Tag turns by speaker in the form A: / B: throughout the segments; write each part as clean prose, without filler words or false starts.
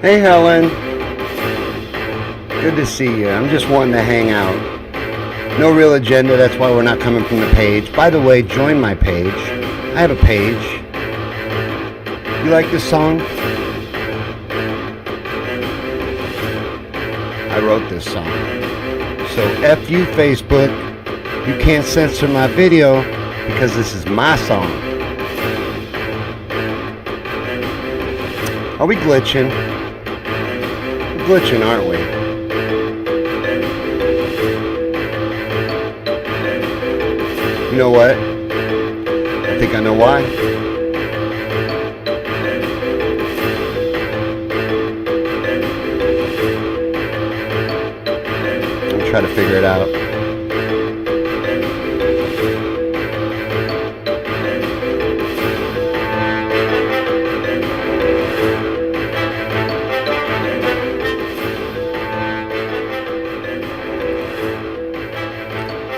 A: Hey Helen, good to see you. I'm just wanting to hang out. No real agenda, that's why we're not coming from the page. By the way, join my page. I have a page. You like this song? I wrote this song. So F you Facebook, you can't censor my video because this is my song. Are we glitching? We're glitching, aren't we? You know what? I think I know why. I'll try to figure it out.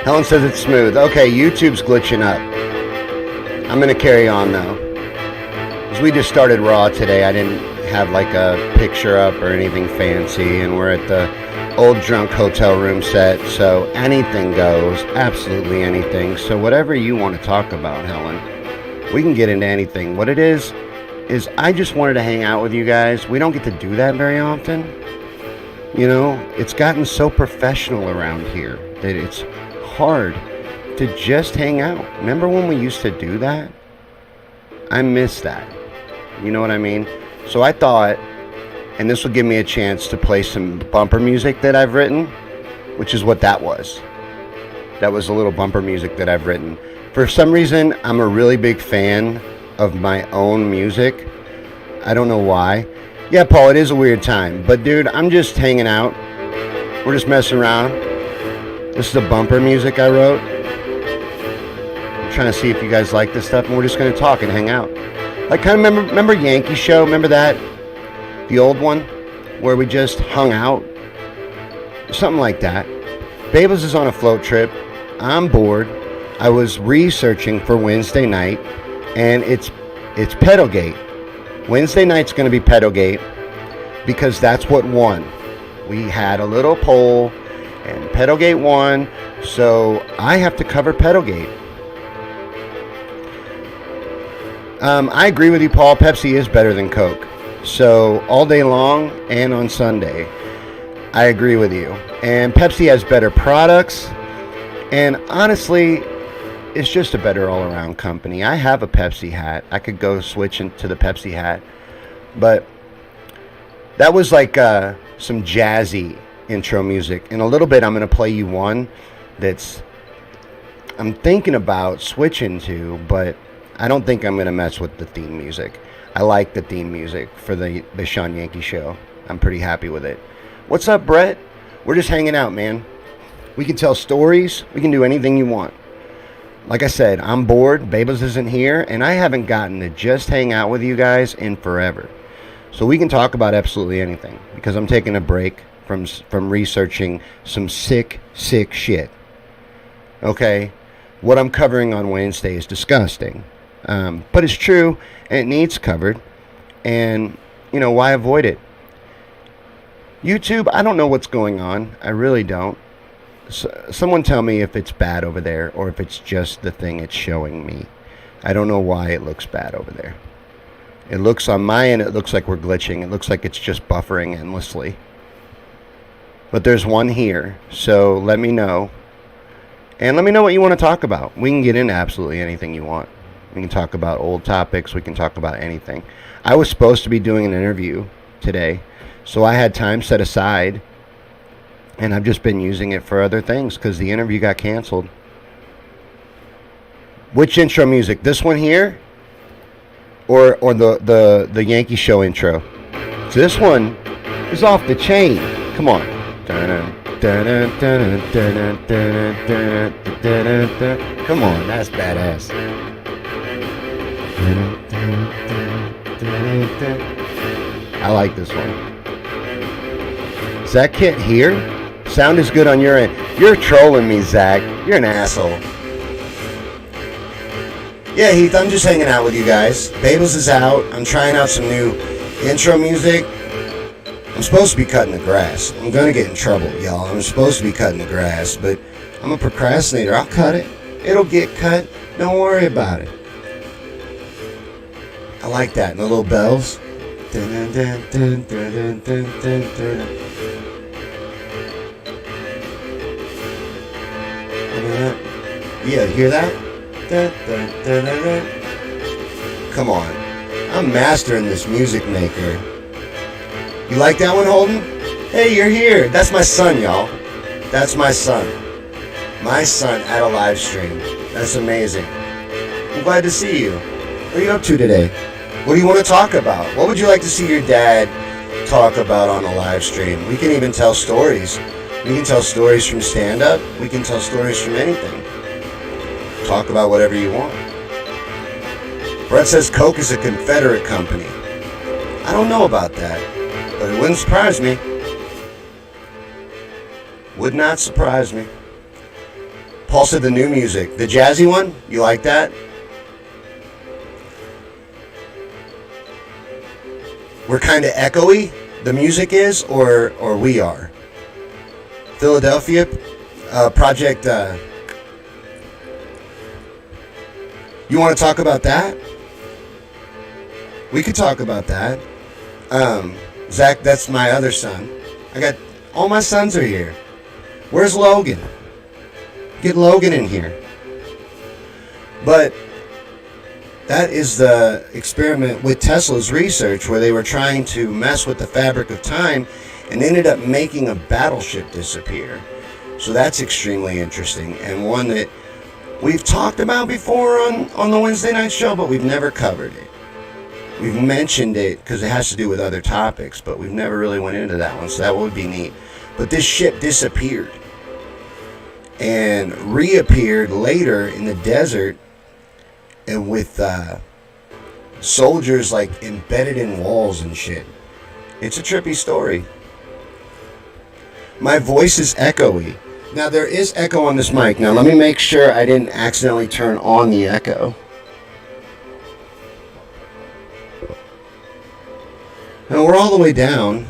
A: Helen says it's smooth. Okay, YouTube's glitching up. I'm going to carry on though. Because we just started Raw today. I didn't have like a picture up or anything fancy. And we're at the old drunk hotel room set. So anything goes. Absolutely anything. So whatever you want to talk about, Helen, we can get into anything. What it is I just wanted to hang out with you guys. We don't get to do that very often. You know, it's gotten so professional around here that it's hard to just hang out. Remember when we used to do that? I miss that. You know what I mean? So I thought, and this will give me a chance to play some bumper music that I've written, which is what that was. That was a little bumper music that I've written. For some reason, I'm a really big fan of my own music. I don't know why. Yeah, Paul, it is a weird time. But dude, I'm just hanging out. We're just messing around. This is the bumper music I wrote. I'm trying to see if you guys like this stuff, and we're just going to talk and hang out. Like, kind of remember Yankee Show? Remember that? The old one? Where we just hung out? Something like that. Babels is on a float trip. I'm bored. I was researching for Wednesday night, and it's Pedalgate. Wednesday night's going to be Pedalgate because that's what won. We had a little poll, and Pedalgate won, so I have to cover Pedalgate. I agree with you, Paul. Pepsi is better than Coke. So all day long and on Sunday, I agree with you. And Pepsi has better products, and honestly, it's just a better all-around company. I have a Pepsi hat. I could go switch into the Pepsi hat, but that was like some jazzy intro music. In a little bit, I'm going to play you one that's I'm thinking about switching to, but I don't think I'm going to mess with the theme music. I like the theme music for the Sean Yankee Show. I'm pretty happy with it. What's up, Brett? We're just hanging out, man. We can tell stories. We can do anything you want. Like I said, I'm bored. Babels isn't here, and I haven't gotten to just hang out with you guys in forever. So we can talk about absolutely anything because I'm taking a break from researching some sick shit. Okay? What I'm covering on Wednesday is disgusting. But it's true, and it needs covered. And, you know, why avoid it? YouTube, I don't know what's going on. I really don't. Someone tell me if it's bad over there or if it's just the thing it's showing me. I don't know why it looks bad over there. It looks on my end, it looks like we're glitching. It looks like it's just buffering endlessly. But there's one here, so let me know. And let me know what you want to talk about. We can get into absolutely anything you want. We can talk about old topics. We can talk about anything. I was supposed to be doing an interview today, so I had time set aside. And I've just been using it for other things because the interview got canceled. Which intro music? This one here? Or the Yankee Show intro? This one is off the chain. Come on. Come on, that's badass. I like this one. Is that Kit here? Sound is good on your end. You're trolling me, Zach. You're an asshole. Yeah, Heath, I'm just hanging out with you guys. Babels is out. I'm trying out some new intro music. I'm supposed to be cutting the grass. I'm gonna get in trouble, y'all. I'm supposed to be cutting the grass, but I'm a procrastinator. I'll cut it. It'll get cut. Don't worry about it. I like that. And the little bells. Dun, dun, dun, dun, dun, dun, dun, dun. Yeah, hear that? Dun, dun, dun, dun, dun. Come on. I'm mastering this music maker. You like that one, Holden? Hey, you're here. That's my son, y'all. That's my son. My son at a live stream. That's amazing. I'm glad to see you. What are you up to today? What do you want to talk about? What would you like to see your dad talk about on a live stream? We can even tell stories. We can tell stories from stand-up. We can tell stories from anything. Talk about whatever you want. Brett says Coke is a Confederate company. I don't know about that, but it wouldn't surprise me. Would not surprise me. Paul said the new music. The jazzy one? You like that? We're kind of echoey, the music is, or we are. Philadelphia project. You want to talk about that? We could talk about that. Zach, that's my other son. I got all my sons are here. Where's Logan? Get Logan in here. But that is the experiment with Tesla's research where they were trying to mess with the fabric of time and ended up making a battleship disappear. So that's extremely interesting and one that we've talked about before on the Wednesday night show, but we've never covered it. We've mentioned it because it has to do with other topics, but we've never really went into that one, so that would be neat. But this ship disappeared and reappeared later in the desert and with soldiers like embedded in walls and shit. It's a trippy story. My voice is echoey. Now there is echo on this mic. Now let me make sure I didn't accidentally turn on the echo. Now we're all the way down.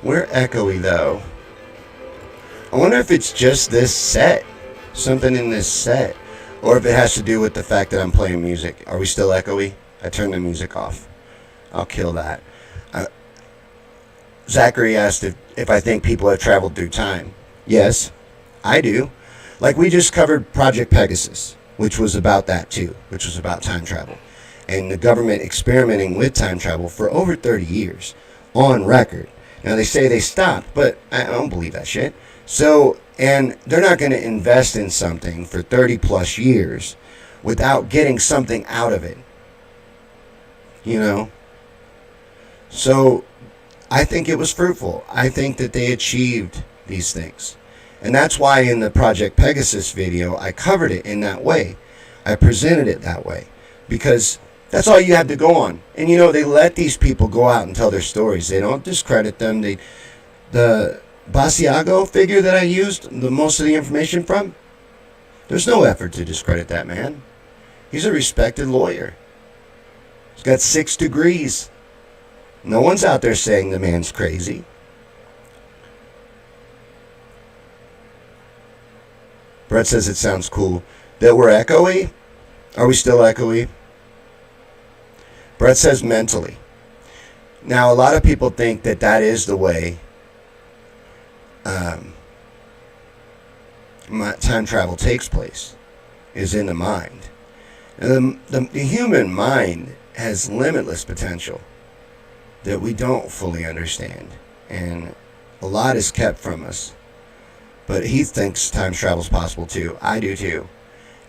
A: We're echoey though. I wonder if it's just this set. Something in this set. Or if it has to do with the fact that I'm playing music. Are we still echoey? I turned the music off. I'll kill that. Zachary asked if I think people have traveled through time. Yes, I do. Like we just covered Project Pegasus, which was about that too, which was about time travel. And the government experimenting with time travel for over 30 years on record. Now they say they stopped, but I don't believe that shit. So, and they're not going to invest in something for 30 plus years without getting something out of it. You know? So, I think it was fruitful. I think that they achieved these things. And that's why in the Project Pegasus video, I covered it in that way. I presented it that way. Because that's all you had to go on. And you know, they let these people go out and tell their stories. They don't discredit them. The Basiago figure that I used the most of the information from, there's no effort to discredit that man. He's a respected lawyer. He's got 6 degrees. No one's out there saying the man's crazy. Brett says it sounds cool. That we're echoey? Are we still echoey? Brett says mentally. Now, a lot of people think that that is the way time travel takes place, is in the mind. And the human mind has limitless potential that we don't fully understand, and a lot is kept from us. But he thinks time travel is possible too. I do too.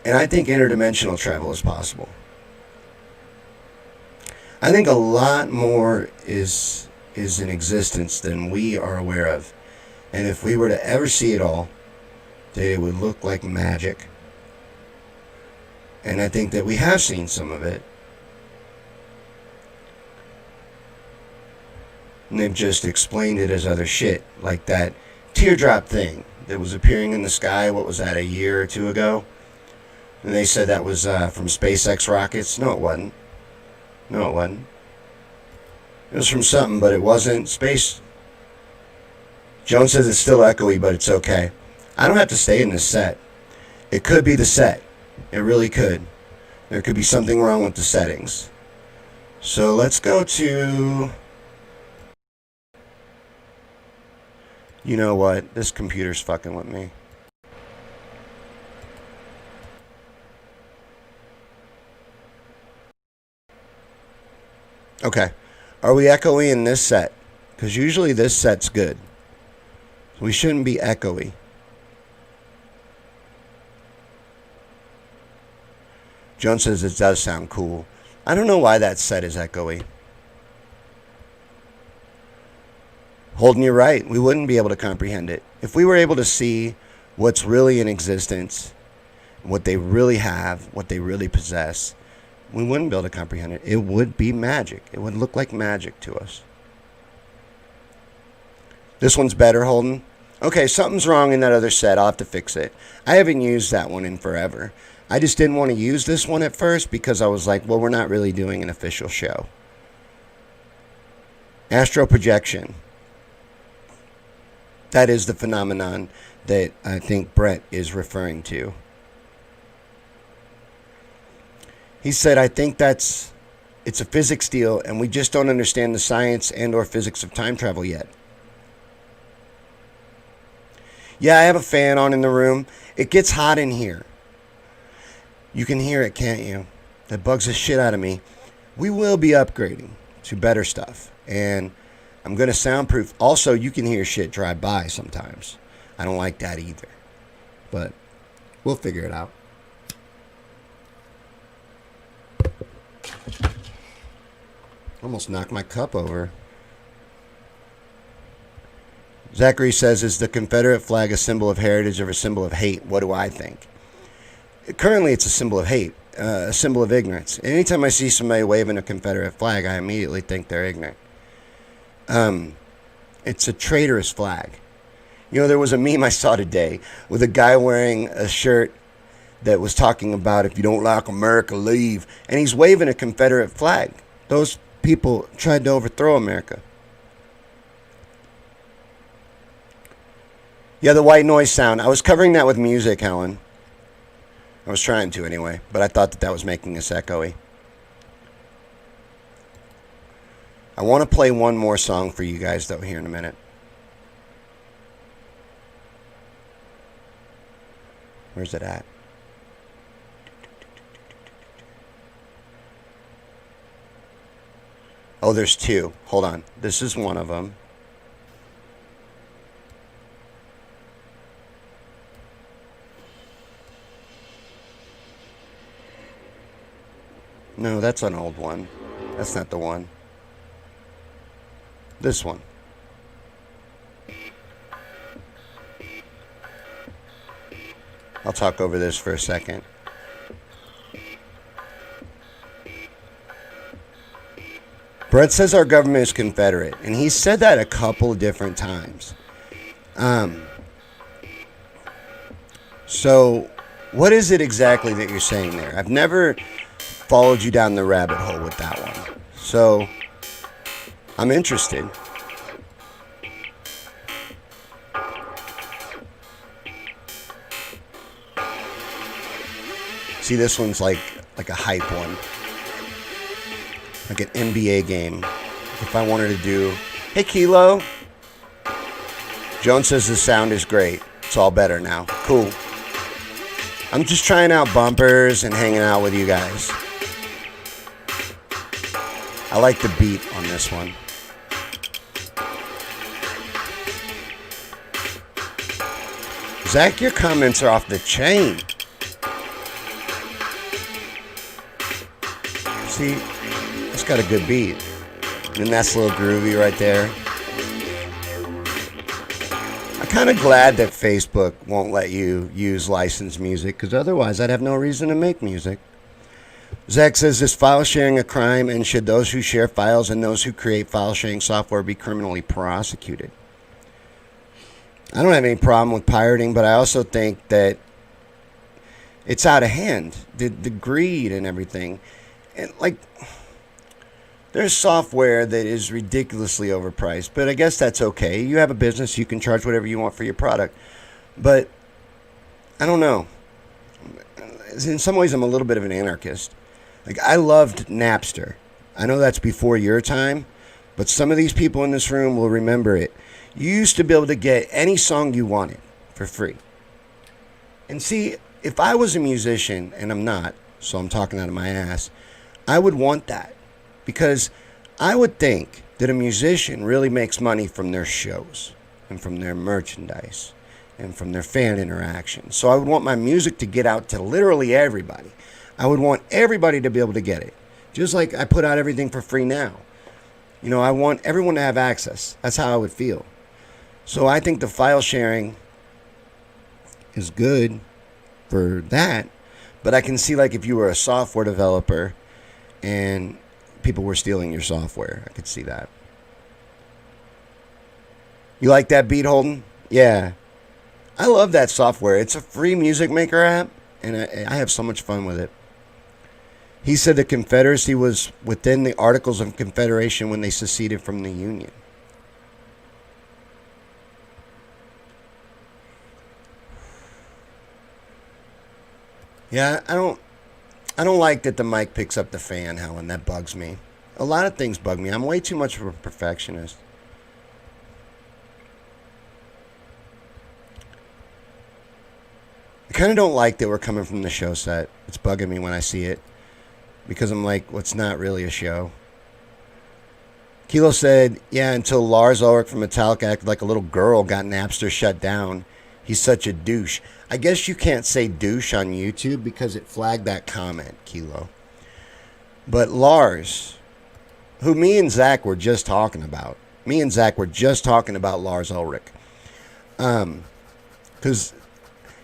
A: And I think interdimensional travel is possible. I think a lot more is in existence than we are aware of. And if we were to ever see it all, that it would look like magic. And I think that we have seen some of it. And they've just explained it as other shit. Like that teardrop thing that was appearing in the sky, what was that, a year or two ago? And they said that was from SpaceX rockets. No, it wasn't. No, it wasn't. It was from something, but it wasn't. Space. Jones says it's still echoey, but it's okay. I don't have to stay in this set. It could be the set. It really could. There could be something wrong with the settings. So let's go to... You know what? This computer's fucking with me. Okay. Are we echoey in this set? Because usually this set's good. We shouldn't be echoey. Joan says it does sound cool. I don't know why that set is echoey. Holden, you're right. We wouldn't be able to comprehend it. If we were able to see what's really in existence, what they really have, what they really possess, we wouldn't be able to comprehend it. It would be magic. It would look like magic to us. This one's better, Holden. Okay, something's wrong in that other set. I'll have to fix it. I haven't used that one in forever. I just didn't want to use this one at first because I was like, well, we're not really doing an official show. Astral projection. That is the phenomenon that I think Brett is referring to. He said, I think it's a physics deal and we just don't understand the science and or physics of time travel yet. Yeah, I have a fan on in the room. It gets hot in here. You can hear it, can't you? That bugs the shit out of me. We will be upgrading to better stuff. And I'm going to soundproof. Also, you can hear shit drive by sometimes. I don't like that either. But we'll figure it out. Almost knocked my cup over. Zachary says, is the Confederate flag a symbol of heritage or a symbol of hate? What do I think? Currently, it's a symbol of hate, a symbol of ignorance. Anytime I see somebody waving a Confederate flag, I immediately think they're ignorant. It's a traitorous flag. You know, there was a meme I saw today with a guy wearing a shirt that was talking about if you don't like America, leave. And he's waving a Confederate flag. Those people tried to overthrow America. Yeah, the white noise sound. I was covering that with music, Helen. I was trying to anyway, but I thought that was making us echoey. I want to play one more song for you guys, though, here in a minute. Where's it at? Oh, there's two. Hold on. This is one of them. No, that's an old one. That's not the one. This one. I'll talk over this for a second. Brett says our government is Confederate, and he said that a couple of different times. So, what is it exactly that you're saying there? I've never followed you down the rabbit hole with that one. So, I'm interested. See, this one's like a hype one. Like an NBA game. If I wanted to do... Hey, Kilo. Joan says the sound is great. It's all better now. Cool. I'm just trying out bumpers and hanging out with you guys. I like the beat on this one. Zach, your comments are off the chain. See, it's got a good beat. And that's a little groovy right there. I'm kind of glad that Facebook won't let you use licensed music, because otherwise I'd have no reason to make music. Zach says, is file sharing a crime, and should those who share files and those who create file sharing software be criminally prosecuted? I don't have any problem with pirating, but I also think that it's out of hand. The greed and everything. And like, There's software that is ridiculously overpriced, but I guess that's okay. You have a business, you can charge whatever you want for your product. But I don't know. In some ways, I'm a little bit of an anarchist. Like, I loved Napster. I know that's before your time, but some of these people in this room will remember it. You used to be able to get any song you wanted for free. And see, if I was a musician, and I'm not, so I'm talking out of my ass, I would want that. Because I would think that a musician really makes money from their shows and from their merchandise and from their fan interaction. So I would want my music to get out to literally everybody. I would want everybody to be able to get it. Just like I put out everything for free now. You know, I want everyone to have access. That's how I would feel. So I think the file sharing is good for that. But I can see, like, if you were a software developer and people were stealing your software, I could see that. You like that beat, Holden? Yeah. I love that software. It's a free music maker app, and I have so much fun with it. He said the Confederacy was within the Articles of Confederation when they seceded from the Union. Yeah, I don't like that the mic picks up the fan, Helen. That bugs me. A lot of things bug me. I'm way too much of a perfectionist. I kind of don't like that we're coming from the show set. It's bugging me when I see it. Because I'm like, well, it's not really a show. Kilo said, yeah, until Lars Ulrich from Metallica acted like a little girl, got Napster shut down. He's such a douche. I guess you can't say douche on YouTube because it flagged that comment, Kilo. But Lars, who me and Zach were just talking about. Me and Zach were just talking about Lars Ulrich. Because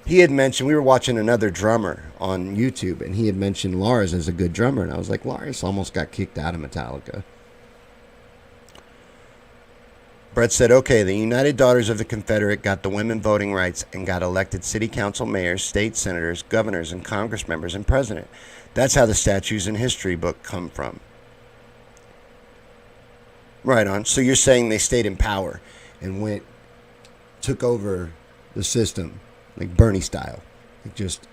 A: he had mentioned, we were watching another drummer on YouTube, and he had mentioned Lars as a good drummer. And I was like, Lars almost got kicked out of Metallica. Brett said, okay, the United Daughters of the Confederate got the women voting rights and got elected city council mayors, state senators, governors, and congress members and president. That's how the statues in history book come from. Right on. So you're saying they stayed in power and took over the system, like Bernie style. It just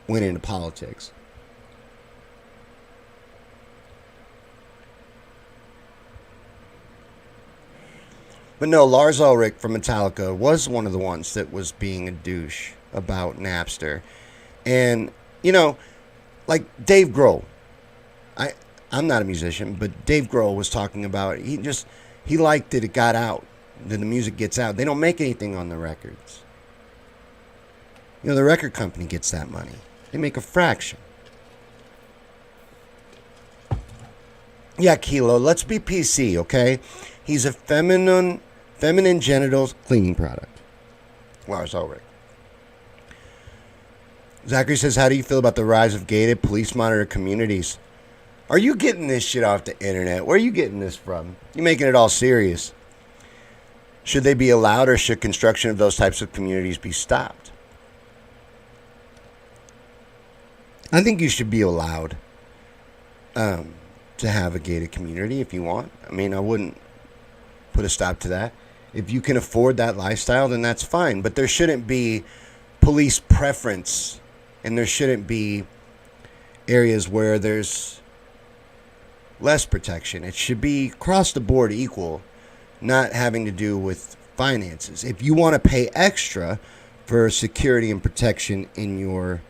A: went into politics. But no, Lars Ulrich from Metallica was one of the ones that was being a douche about Napster. And, you know, like Dave Grohl. I'm not a musician, but Dave Grohl was talking about it. He liked that it got out, that the music gets out. They don't make anything on the records. You know, the record company gets that money. They make a fraction. Yeah, Kilo, let's be PC, okay? He's a feminine genitals cleaning product. Lars Ulrich. Zachary says, how do you feel about the rise of gated police monitor communities? Are you getting this shit off the internet? Where are you getting this from? You're making it all serious. Should they be allowed, or should construction of those types of communities be stopped? I think you should be allowed to have a gated community if you want. I mean, I wouldn't put a stop to that. If you can afford that lifestyle, then that's fine. But there shouldn't be police preference, and there shouldn't be areas where there's less protection. It should be across the board equal, not having to do with finances. If you want to pay extra for security and protection in your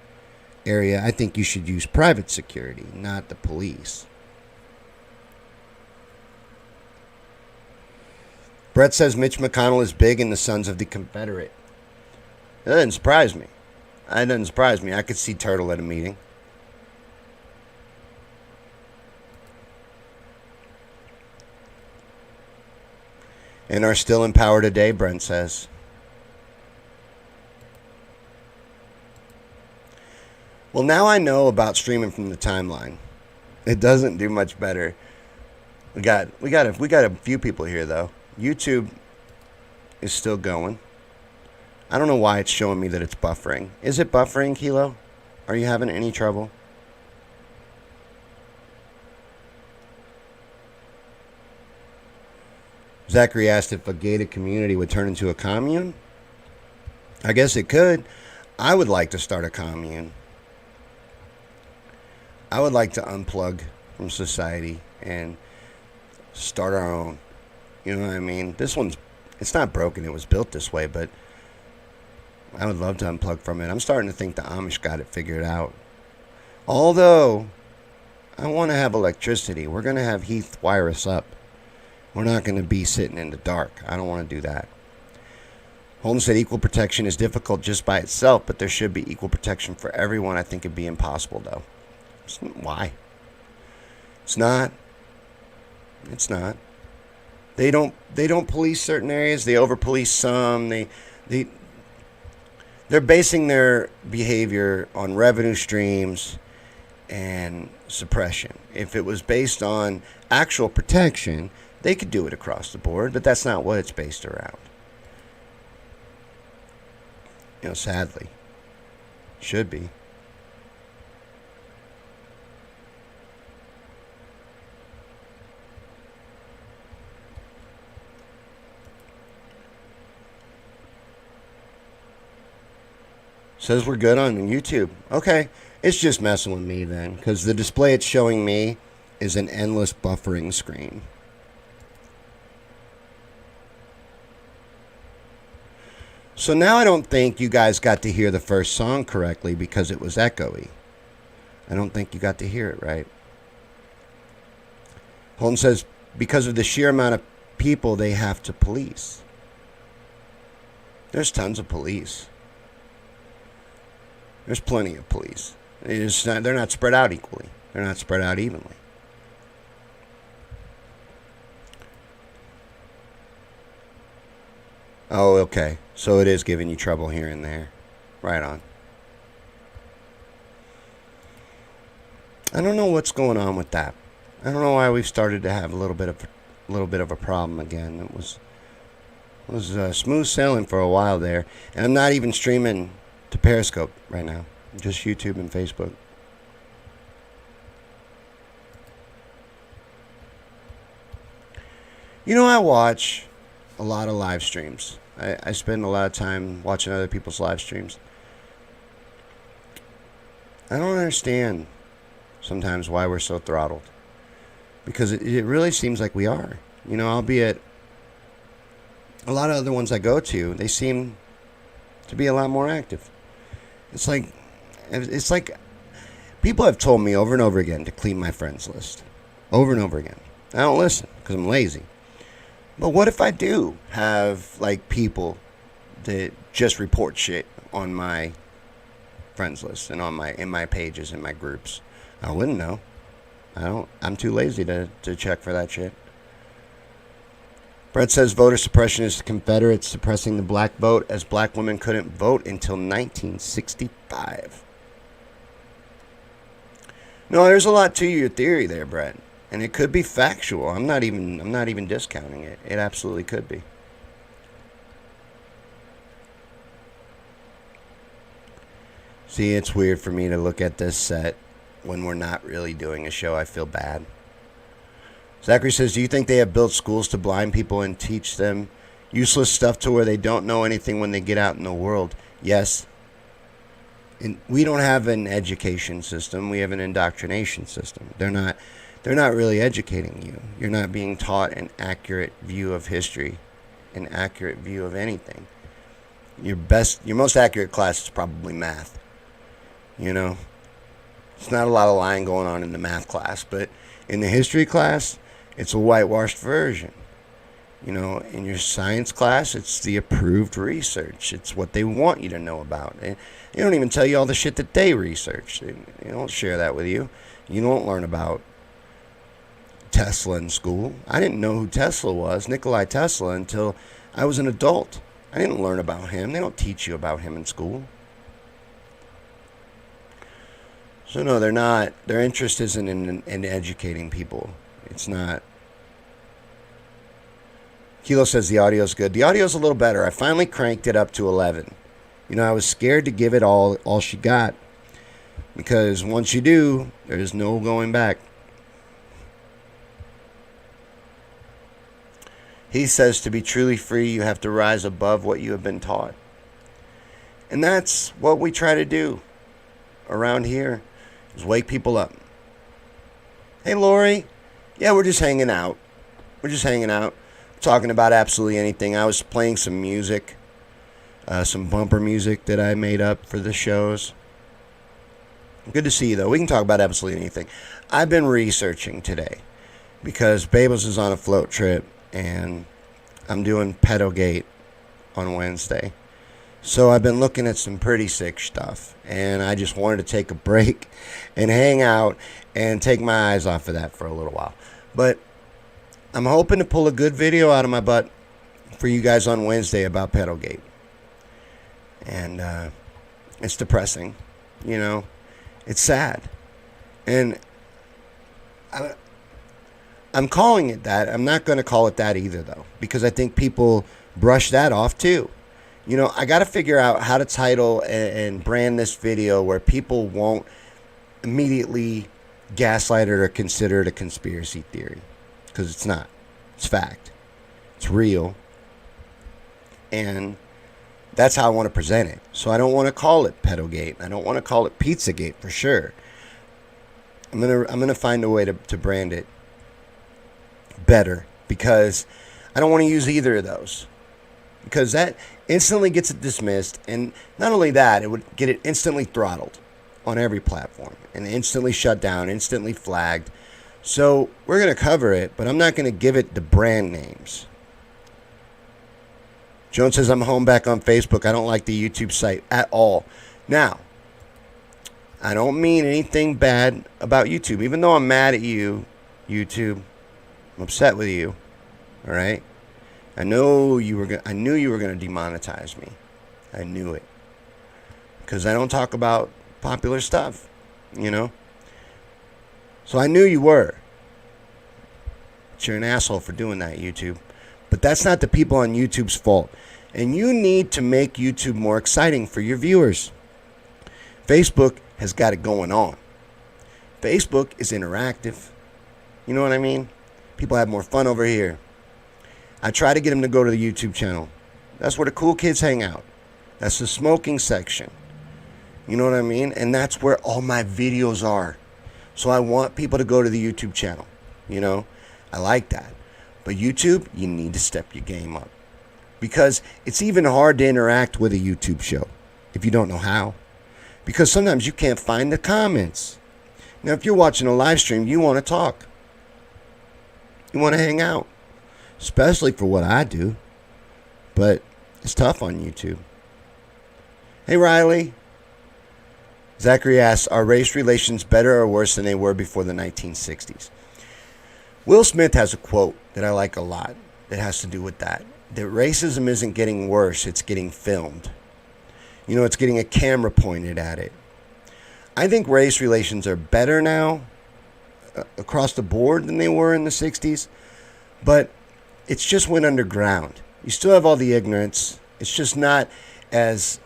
A: area, I think you should use private security, not the police. Brett says Mitch McConnell is big in the Sons of the Confederate. That doesn't surprise me. I could see Turtle at a meeting. And are still in power today, Brent says. Well, now I know about streaming from the timeline. It doesn't do much better. We got a few people here though. YouTube is still going. I don't know why it's showing me that it's buffering. Is it buffering, Kilo? Are you having any trouble? Zachary asked if a gated community would turn into a commune. I guess it could. I would like to start a commune. I would like to unplug from society and start our own. You know what I mean? It's not broken. It was built this way, but I would love to unplug from it. I'm starting to think the Amish got it figured out. Although, I want to have electricity. We're going to have Heath wire us up. We're not going to be sitting in the dark. I don't want to do that. Holden said equal protection is difficult just by itself, but there should be equal protection for everyone. I think it'd be impossible, though. Why? It's not. It's not. They don't police certain areas. They over-police some. They're basing their behavior on revenue streams and suppression. If it was based on actual protection, they could do it across the board, but that's not what it's based around. Sadly. Should be. Says we're good on YouTube. Okay. It's just messing with me then, because the display it's showing me is an endless buffering screen. So now I don't think you guys got to hear the first song correctly because it was echoey. I don't think you got to hear it right. Holden says because of the sheer amount of people they have to police. There's tons of police. There's plenty of police. They're not spread out equally. They're not spread out evenly. Oh, okay. So it is giving you trouble here and there. Right on. I don't know what's going on with that. I don't know why we've started to have a little bit of a problem again. It was smooth sailing for a while there, and I'm not even streaming to Periscope right now. Just YouTube and Facebook. I watch a lot of live streams. I spend a lot of time watching other people's live streams. I don't understand sometimes why we're so throttled. Because it really seems like we are. Albeit a lot of other ones I go to, they seem to be a lot more active. It's like people have told me over and over again to clean my friends list. Over and over again. I don't listen because I'm lazy. But what if I do have people that just report shit on my friends list and in my pages and my groups? I wouldn't know. I'm too lazy to check for that shit. Brett says voter suppression is the Confederates suppressing the black vote as black women couldn't vote until 1965. No, there's a lot to your theory there, Brett. And it could be factual. I'm not even discounting it. It absolutely could be. See, it's weird for me to look at this set when we're not really doing a show. I feel bad. Zachary says, do you think they have built schools to blind people and teach them useless stuff to where they don't know anything when they get out in the world? Yes. And we don't have an education system. We have an indoctrination system. They're not really educating you. You're not being taught an accurate view of history, an accurate view of anything. Your most accurate class is probably math. It's not a lot of lying going on in the math class, but in the history class, it's a whitewashed version. In your science class, it's the approved research. It's what they want you to know about. And they don't even tell you all the shit that they researched. They don't share that with you. You don't learn about Tesla in school. I didn't know who Tesla was, Nikola Tesla, until I was an adult. I didn't learn about him. They don't teach you about him in school. So no, they're not. Their interest isn't in educating people. It's not. Kilo says the audio's good. The audio's a little better. I finally cranked it up to 11. I was scared to give it all she got. Because once you do, there's no going back. He says to be truly free, you have to rise above what you have been taught. And that's what we try to do around here, is wake people up. Hey, Lori. Yeah, we're just hanging out. Talking about absolutely anything. I was playing some music, some bumper music that I made up for the shows. Good to see you, though. We can talk about absolutely anything. I've been researching today because Babels is on a float trip, and I'm doing Pedogate on Wednesday. So I've been looking at some pretty sick stuff, and I just wanted to take a break and hang out and take my eyes off of that for a little while. But I'm hoping to pull a good video out of my butt for you guys on Wednesday about Pedogate. And it's depressing, you know. It's sad. And I'm calling it that. I'm not going to call it that either, though, because I think people brush that off too. You know, I got to figure out how to title and brand this video where people won't immediately gaslight it or consider it a conspiracy theory, because it's not. It's fact. It's real. And that's how I want to present it. So I don't want to call it Pedogate. I don't want to call it Pizzagate for sure. I'm gonna find a way to brand it better, because I don't want to use either of those, because that instantly gets it dismissed, and not only that, it would get it instantly throttled on every platform and instantly shut down, instantly flagged. So we're going to cover it, but I'm not going to give it the brand names. Joan says, I'm home back on Facebook. I don't like the YouTube site at all. Now, I don't mean anything bad about YouTube, even though I'm mad at you, YouTube. I'm upset with you. All right? I knew you were going to demonetize me. I knew it. Because I don't talk about popular stuff, you know? So I knew you were. But you're an asshole for doing that, YouTube. But that's not the people on YouTube's fault. And you need to make YouTube more exciting for your viewers. Facebook has got it going on. Facebook is interactive. You know what I mean? People have more fun over here. I try to get them to go to the YouTube channel. That's where the cool kids hang out. That's the smoking section. You know what I mean? And that's where all my videos are. So I want people to go to the YouTube channel. You know? I like that. But YouTube, you need to step your game up. Because it's even hard to interact with a YouTube show if you don't know how. Because sometimes you can't find the comments. Now, if you're watching a live stream, you want to talk. You want to hang out. Especially for what I do. But it's tough on YouTube. Hey, Riley. Zachary asks, are race relations better or worse than they were before the 1960s? Will Smith has a quote that I like a lot that has to do with that. That racism isn't getting worse, it's getting filmed. You know, it's getting a camera pointed at it. I think race relations are better now across the board than they were in the 60s. But it's just went underground. You still have all the ignorance. It's just not as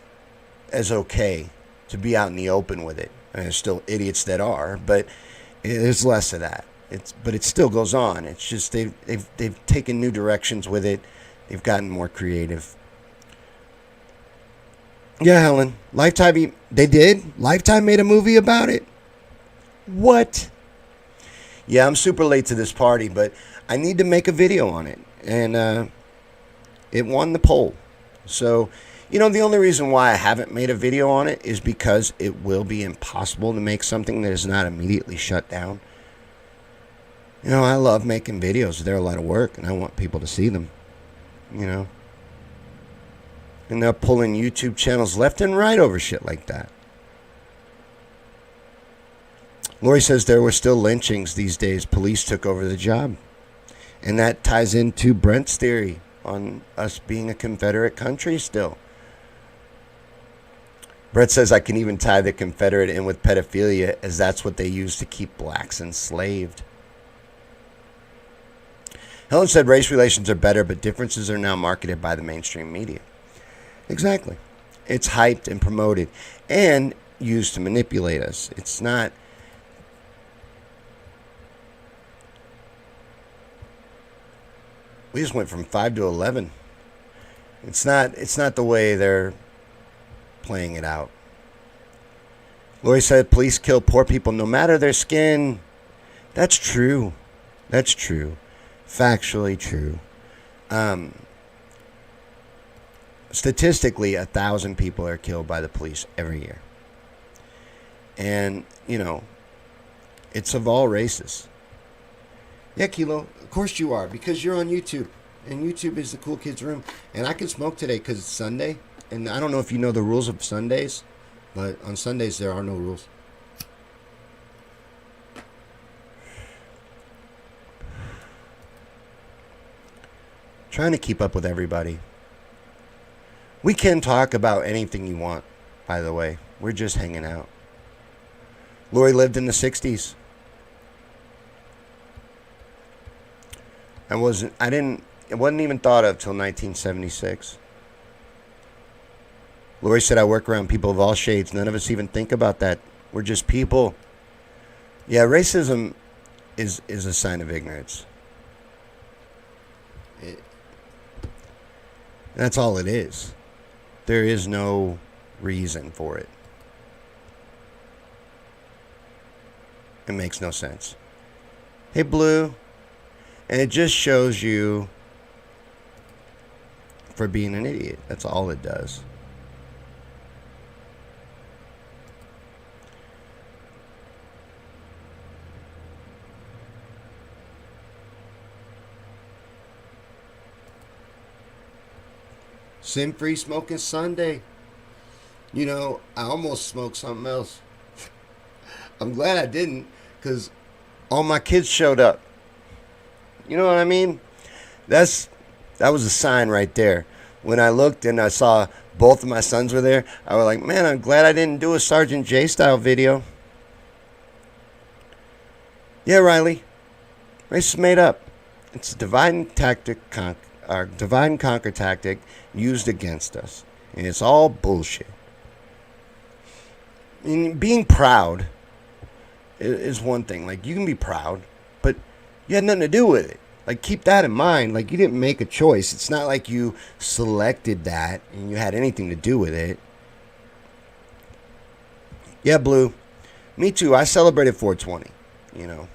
A: okay to be out in the open with it. And there's still idiots that are, but there's less of that. But it still goes on. It's just they've taken new directions with it. They've gotten more creative. Yeah, Helen. Lifetime, they did? Lifetime made a movie about it? What? Yeah, I'm super late to this party, but I need to make a video on it. And it won the poll. So, you know, the only reason why I haven't made a video on it is because it will be impossible to make something that is not immediately shut down. You know, I love making videos. They're a lot of work, and I want people to see them. You know. And they're pulling YouTube channels left and right over shit like that. Lori says there were still lynchings these days. Police took over the job. And that ties into Brent's theory on us being a Confederate country still. Brett says I can even tie the Confederate in with pedophilia, as that's what they used to keep blacks enslaved. Helen said race relations are better, but differences are now marketed by the mainstream media. Exactly. It's hyped and promoted and used to manipulate us. It's not... We just went from 5 to 11. It's not the way they're playing it out. Lori said police kill poor people no matter their skin. That's true. That's true. Factually true. Statistically, 1,000 people are killed by the police every year. And, you know, it's of all races. Yeah, Kilo, of course you are, because you're on YouTube. And YouTube is the cool kids' room. And I can smoke today because it's Sunday. And I don't know if you know the rules of Sundays, but on Sundays there are no rules. Trying to keep up with everybody. We can talk about anything you want, by the way. We're just hanging out. Lori lived in the 60s. It wasn't even thought of till 1976. Lori said, I work around people of all shades. None of us even think about that. We're just people. Yeah, racism is a sign of ignorance. That's all it is. There is no reason for it. It makes no sense. Hey, Blue. And it just shows you for being an idiot. That's all it does. Sin-free smoking Sunday. You know, I almost smoked something else. I'm glad I didn't, because all my kids showed up. You know what I mean? That was a sign right there. When I looked and I saw both of my sons were there, I was like, man, I'm glad I didn't do a Sergeant J style video. Yeah, Riley. Race is made up. It's a divide and conquer tactic used against us. And it's all bullshit. I mean, being proud is one thing. Like, you can be proud, but you had nothing to do with it. Like, keep that in mind. Like, you didn't make a choice. It's not like you selected that and you had anything to do with it. Yeah, Blue. Me too. I celebrated 420. You know.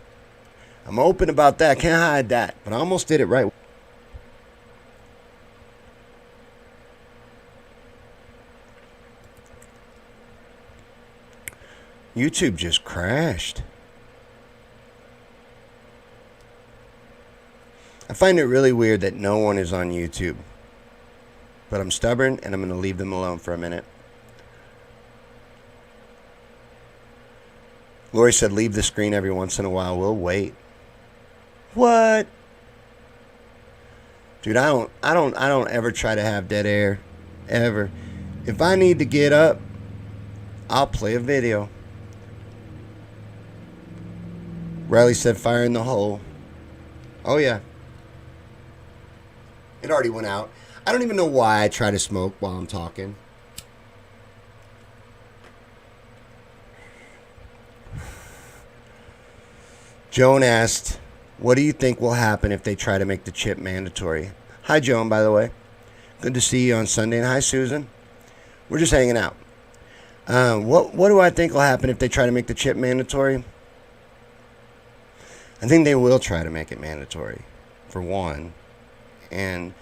A: I'm open about that. I can't hide that. But I almost did it right. YouTube just crashed. I find it really weird that no one is on YouTube. But I'm stubborn and I'm going to leave them alone for a minute. Lori said leave the screen every once in a while. We'll wait. What? Dude, I don't ever try to have dead air. Ever. If I need to get up, I'll play a video. Riley said fire in the hole. Oh yeah. It already went out. I don't even know why I try to smoke while I'm talking. Joan asked, what do you think will happen if they try to make the chip mandatory? Hi, Joan, by the way. Good to see you on Sunday. And hi, Susan. We're just hanging out. What do I think will happen if they try to make the chip mandatory? I think they will try to make it mandatory, for one. And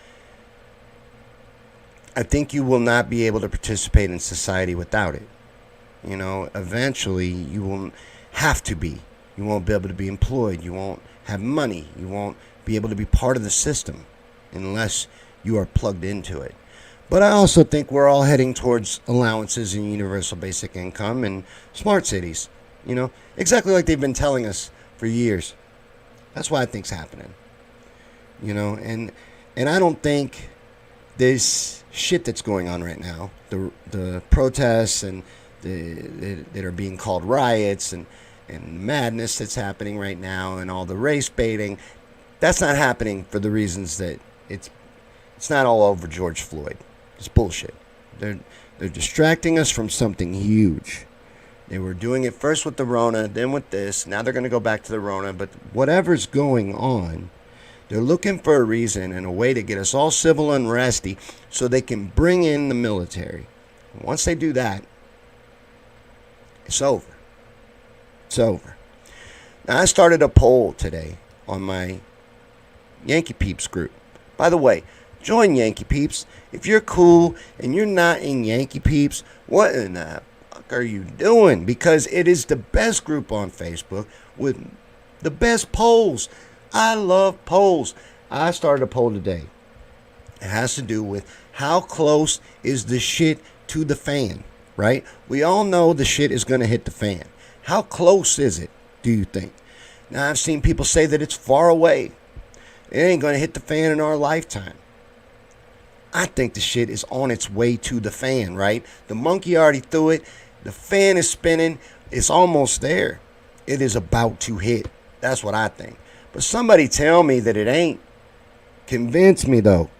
A: I think you will not be able to participate in society without it. You know, eventually you will have to be. You won't be able to be employed. You won't have money. You won't be able to be part of the system unless you are plugged into it. But I also think we're all heading towards allowances and universal basic income and smart cities. You know, exactly like they've been telling us for years. That's why I think's happening. You know, and I don't think this shit that's going on right now, the protests and that are being called riots and madness that's happening right now and all the race baiting, that's not happening for the reasons that it's not all over George Floyd. It's bullshit. They're distracting us from something huge. They were doing it first with the Rona, then with this. Now they're going to go back to the Rona. But whatever's going on, They're looking for a reason and a way to get us all civil unresty so they can bring in the military. Once they do that, it's over. It's over. Now, I started a poll today on my Yankee Peeps group. By the way, join Yankee Peeps. If you're cool and you're not in Yankee Peeps, what in the fuck are you doing? Because it is the best group on Facebook with the best polls. I love polls. I started a poll today. It has to do with how close is the shit to the fan, right? We all know the shit is going to hit the fan. How close is it, do you think? Now, I've seen people say that it's far away. It ain't going to hit the fan in our lifetime. I think the shit is on its way to the fan, right? The monkey already threw it. The fan is spinning. It's almost there. It is about to hit. That's what I think. But somebody tell me that it ain't. Convince me, though.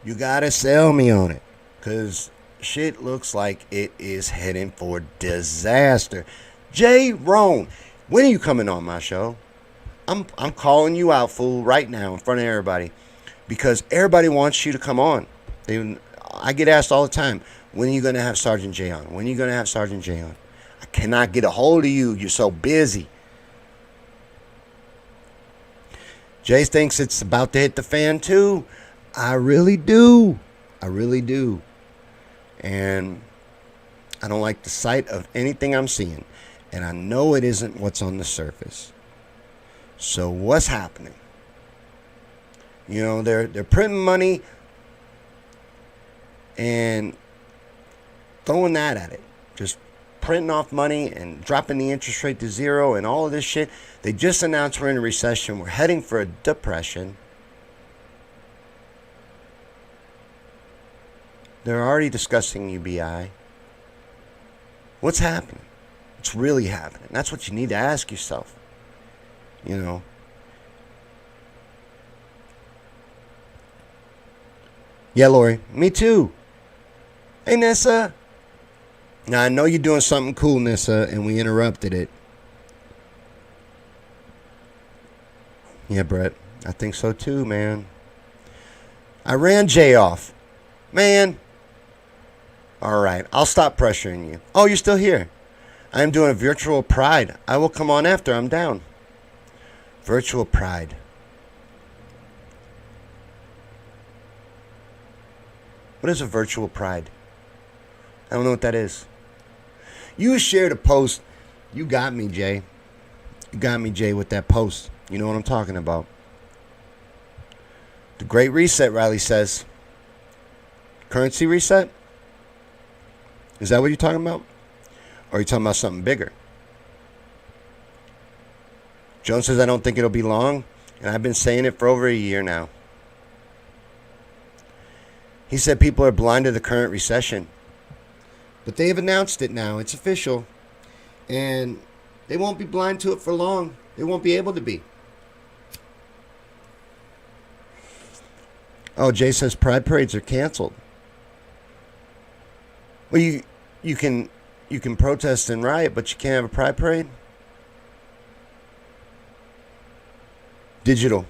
A: You got to sell me on it. Because shit looks like it is heading for disaster. Jay Rohn, when are you coming on my show? I'm calling you out, fool, right now in front of everybody. Because everybody wants you to come on. I get asked all the time, when are you going to have Sergeant Jay on? When are you going to have Sergeant Jay on? I cannot get a hold of you. You're so busy. Jay thinks it's about to hit the fan too. I really do. I really do. And I don't like the sight of anything I'm seeing. And I know it isn't what's on the surface. So what's happening? You know, they're printing money and throwing that at it. Just printing off money and dropping the interest rate to zero and all of this shit. They just announced we're in a recession. We're heading for a depression. They're already discussing UBI. What's happening? What's really happening? That's what you need to ask yourself. You know. Yeah, Lori. Me too. Hey, Nissa. Now, I know you're doing something cool, Nissa, and we interrupted it. Yeah, Brett. I think so too, man. I ran Jay off. Man. All right. I'll stop pressuring you. Oh, you're still here. I am doing a virtual pride. I will come on after I'm down. Virtual pride. What is a virtual pride? I don't know what that is. You shared a post. You got me, Jay. You got me, Jay, with that post. You know what I'm talking about. The Great Reset, Riley says. Currency reset? Is that what you're talking about? Or are you talking about something bigger? Jones says, I don't think it'll be long. And I've been saying it for over a year now. He said people are blind to the current recession. But they have announced it now. It's official. And they won't be blind to it for long. They won't be able to be. Oh, Jay says pride parades are canceled. Well, you can protest and riot, but you can't have a pride parade? Digital.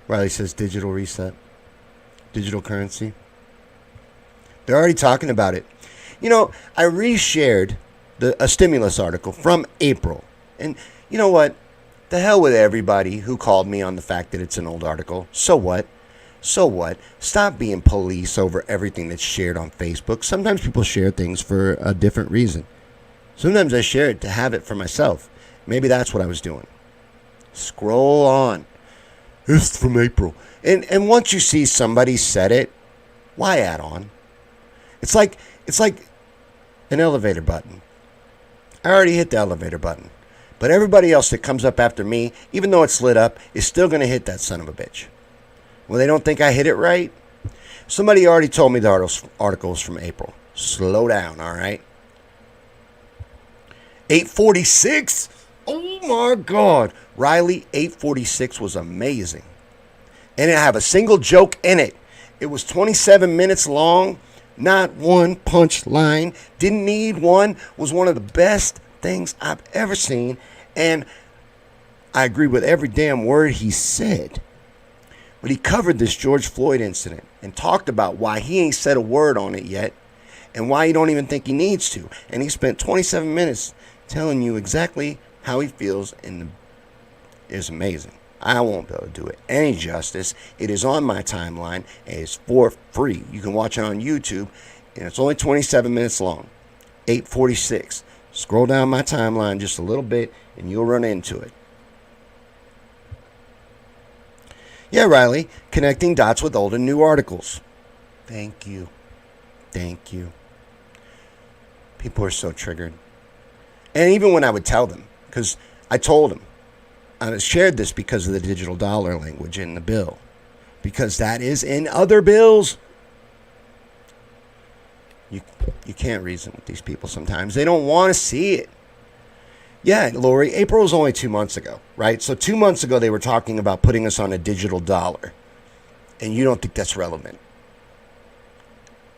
A: Riley says digital reset. Digital currency. They're already talking about it. You know, I reshared a stimulus article from April. And you know what? The hell with everybody who called me on the fact that it's an old article. So what? So what? Stop being police over everything that's shared on Facebook. Sometimes people share things for a different reason. Sometimes I share it to have it for myself. Maybe that's what I was doing. Scroll on. It's from April. And once you see somebody said it, why add on? It's like an elevator button. I already hit the elevator button. But everybody else that comes up after me, even though it's lit up, is still going to hit that son of a bitch. Well, they don't think I hit it right. Somebody already told me the article's from April. Slow down, all right? 846? Oh, my God. Riley, 846 was amazing. And it had a single joke in it. It was 27 minutes long. Not one punch line. Didn't need one. Was one of the best things I've ever seen. And I agree with every damn word he said. But he covered this George Floyd incident and talked about why he ain't said a word on it yet and why he don't even think he needs to. And he spent 27 minutes telling you exactly how he feels, and it's amazing. I won't be able to do it any justice. It is on my timeline and it's for free. You can watch it on YouTube, and it's only 27 minutes long. 8:46. Scroll down my timeline just a little bit and you'll run into it. Yeah, Riley, connecting dots with old and new articles. Thank you. Thank you. People are so triggered. And even when I would tell them, because I told them, I shared this because of the digital dollar language in the bill. Because that is in other bills. You can't reason with these people sometimes. They don't want to see it. Yeah, Lori, April was only 2 months ago, right? So 2 months ago, they were talking about putting us on a digital dollar. And you don't think that's relevant.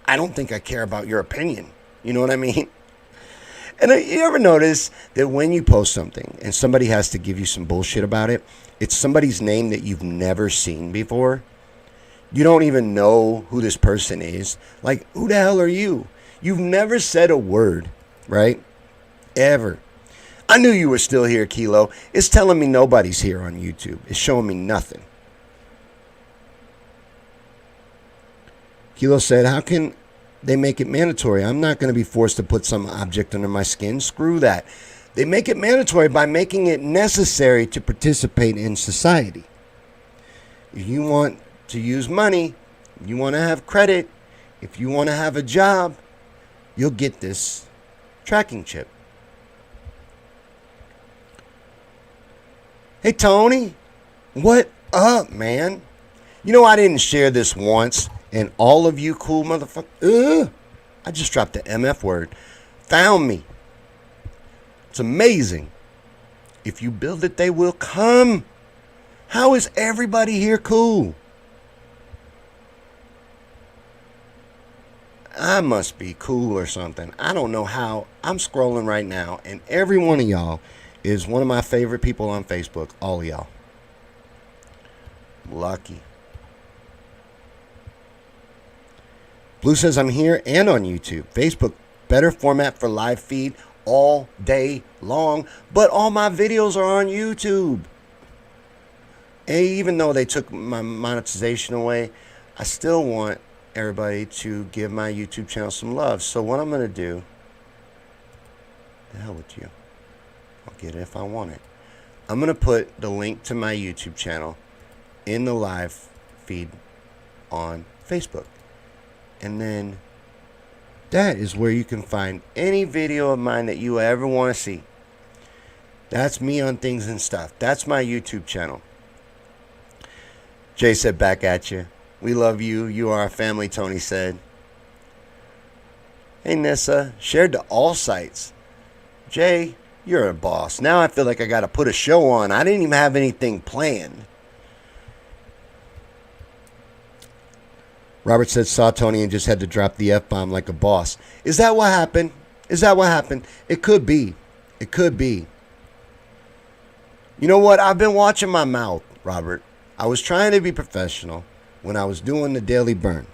A: I don't think I care about your opinion. You know what I mean? And you ever notice that when you post something and somebody has to give you some bullshit about it, it's somebody's name that you've never seen before? You don't even know who this person is. Like, who the hell are you? You've never said a word, right? Ever. I knew you were still here, Kilo. It's telling me nobody's here on YouTube. It's showing me nothing. Kilo said, how can they make it mandatory? I'm not going to be forced to put some object under my skin. Screw that. They make it mandatory by making it necessary to participate in society. If you want to use money, you want to have credit, if you want to have a job, you'll get this tracking chip. Hey, Tony, what up, man? You know, I didn't share this once, and all of you cool motherfuckers, I just dropped the MF word, found me. It's amazing. If you build it, they will come. How is everybody here cool? I must be cool or something. I don't know how. I'm scrolling right now, and every one of y'all is one of my favorite people on Facebook. All of y'all. Lucky. Blue says I'm here and on YouTube. Facebook, better format for live feed all day long. But all my videos are on YouTube. And even though they took my monetization away, I still want everybody to give my YouTube channel some love. So what I'm going to do, the hell with you. I'll get it if I want it. I'm going to put the link to my YouTube channel in the live feed on Facebook. And then that is where you can find any video of mine that you ever want to see. That's me on Things and Stuff. That's my YouTube channel. Jay said, back at you. We love you. You are our family, Tony said. Hey, Nissa. Shared to all sites. Jay, you're a boss. Now I feel like I got to put a show on. I didn't even have anything planned. Robert said, saw Tony and just had to drop the F-bomb like a boss. Is that what happened? Is that what happened? It could be. It could be. You know what? I've been watching my mouth, Robert. I was trying to be professional when I was doing the Daily Burn.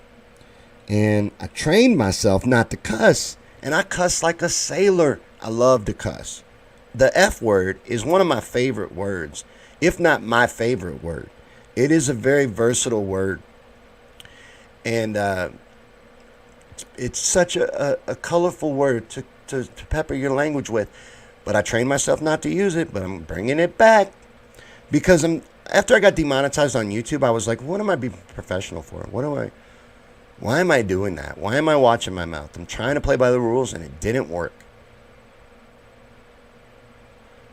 A: And I trained myself not to cuss. And I cuss like a sailor. I love to cuss. The F word is one of my favorite words, if not my favorite word. It is a very versatile word. And it's such a colorful word to pepper your language with. But I trained myself not to use it, but I'm bringing it back. Because after I got demonetized on YouTube, I was like, what am I being professional for? Why am I doing that? Why am I watching my mouth? I'm trying to play by the rules, and it didn't work.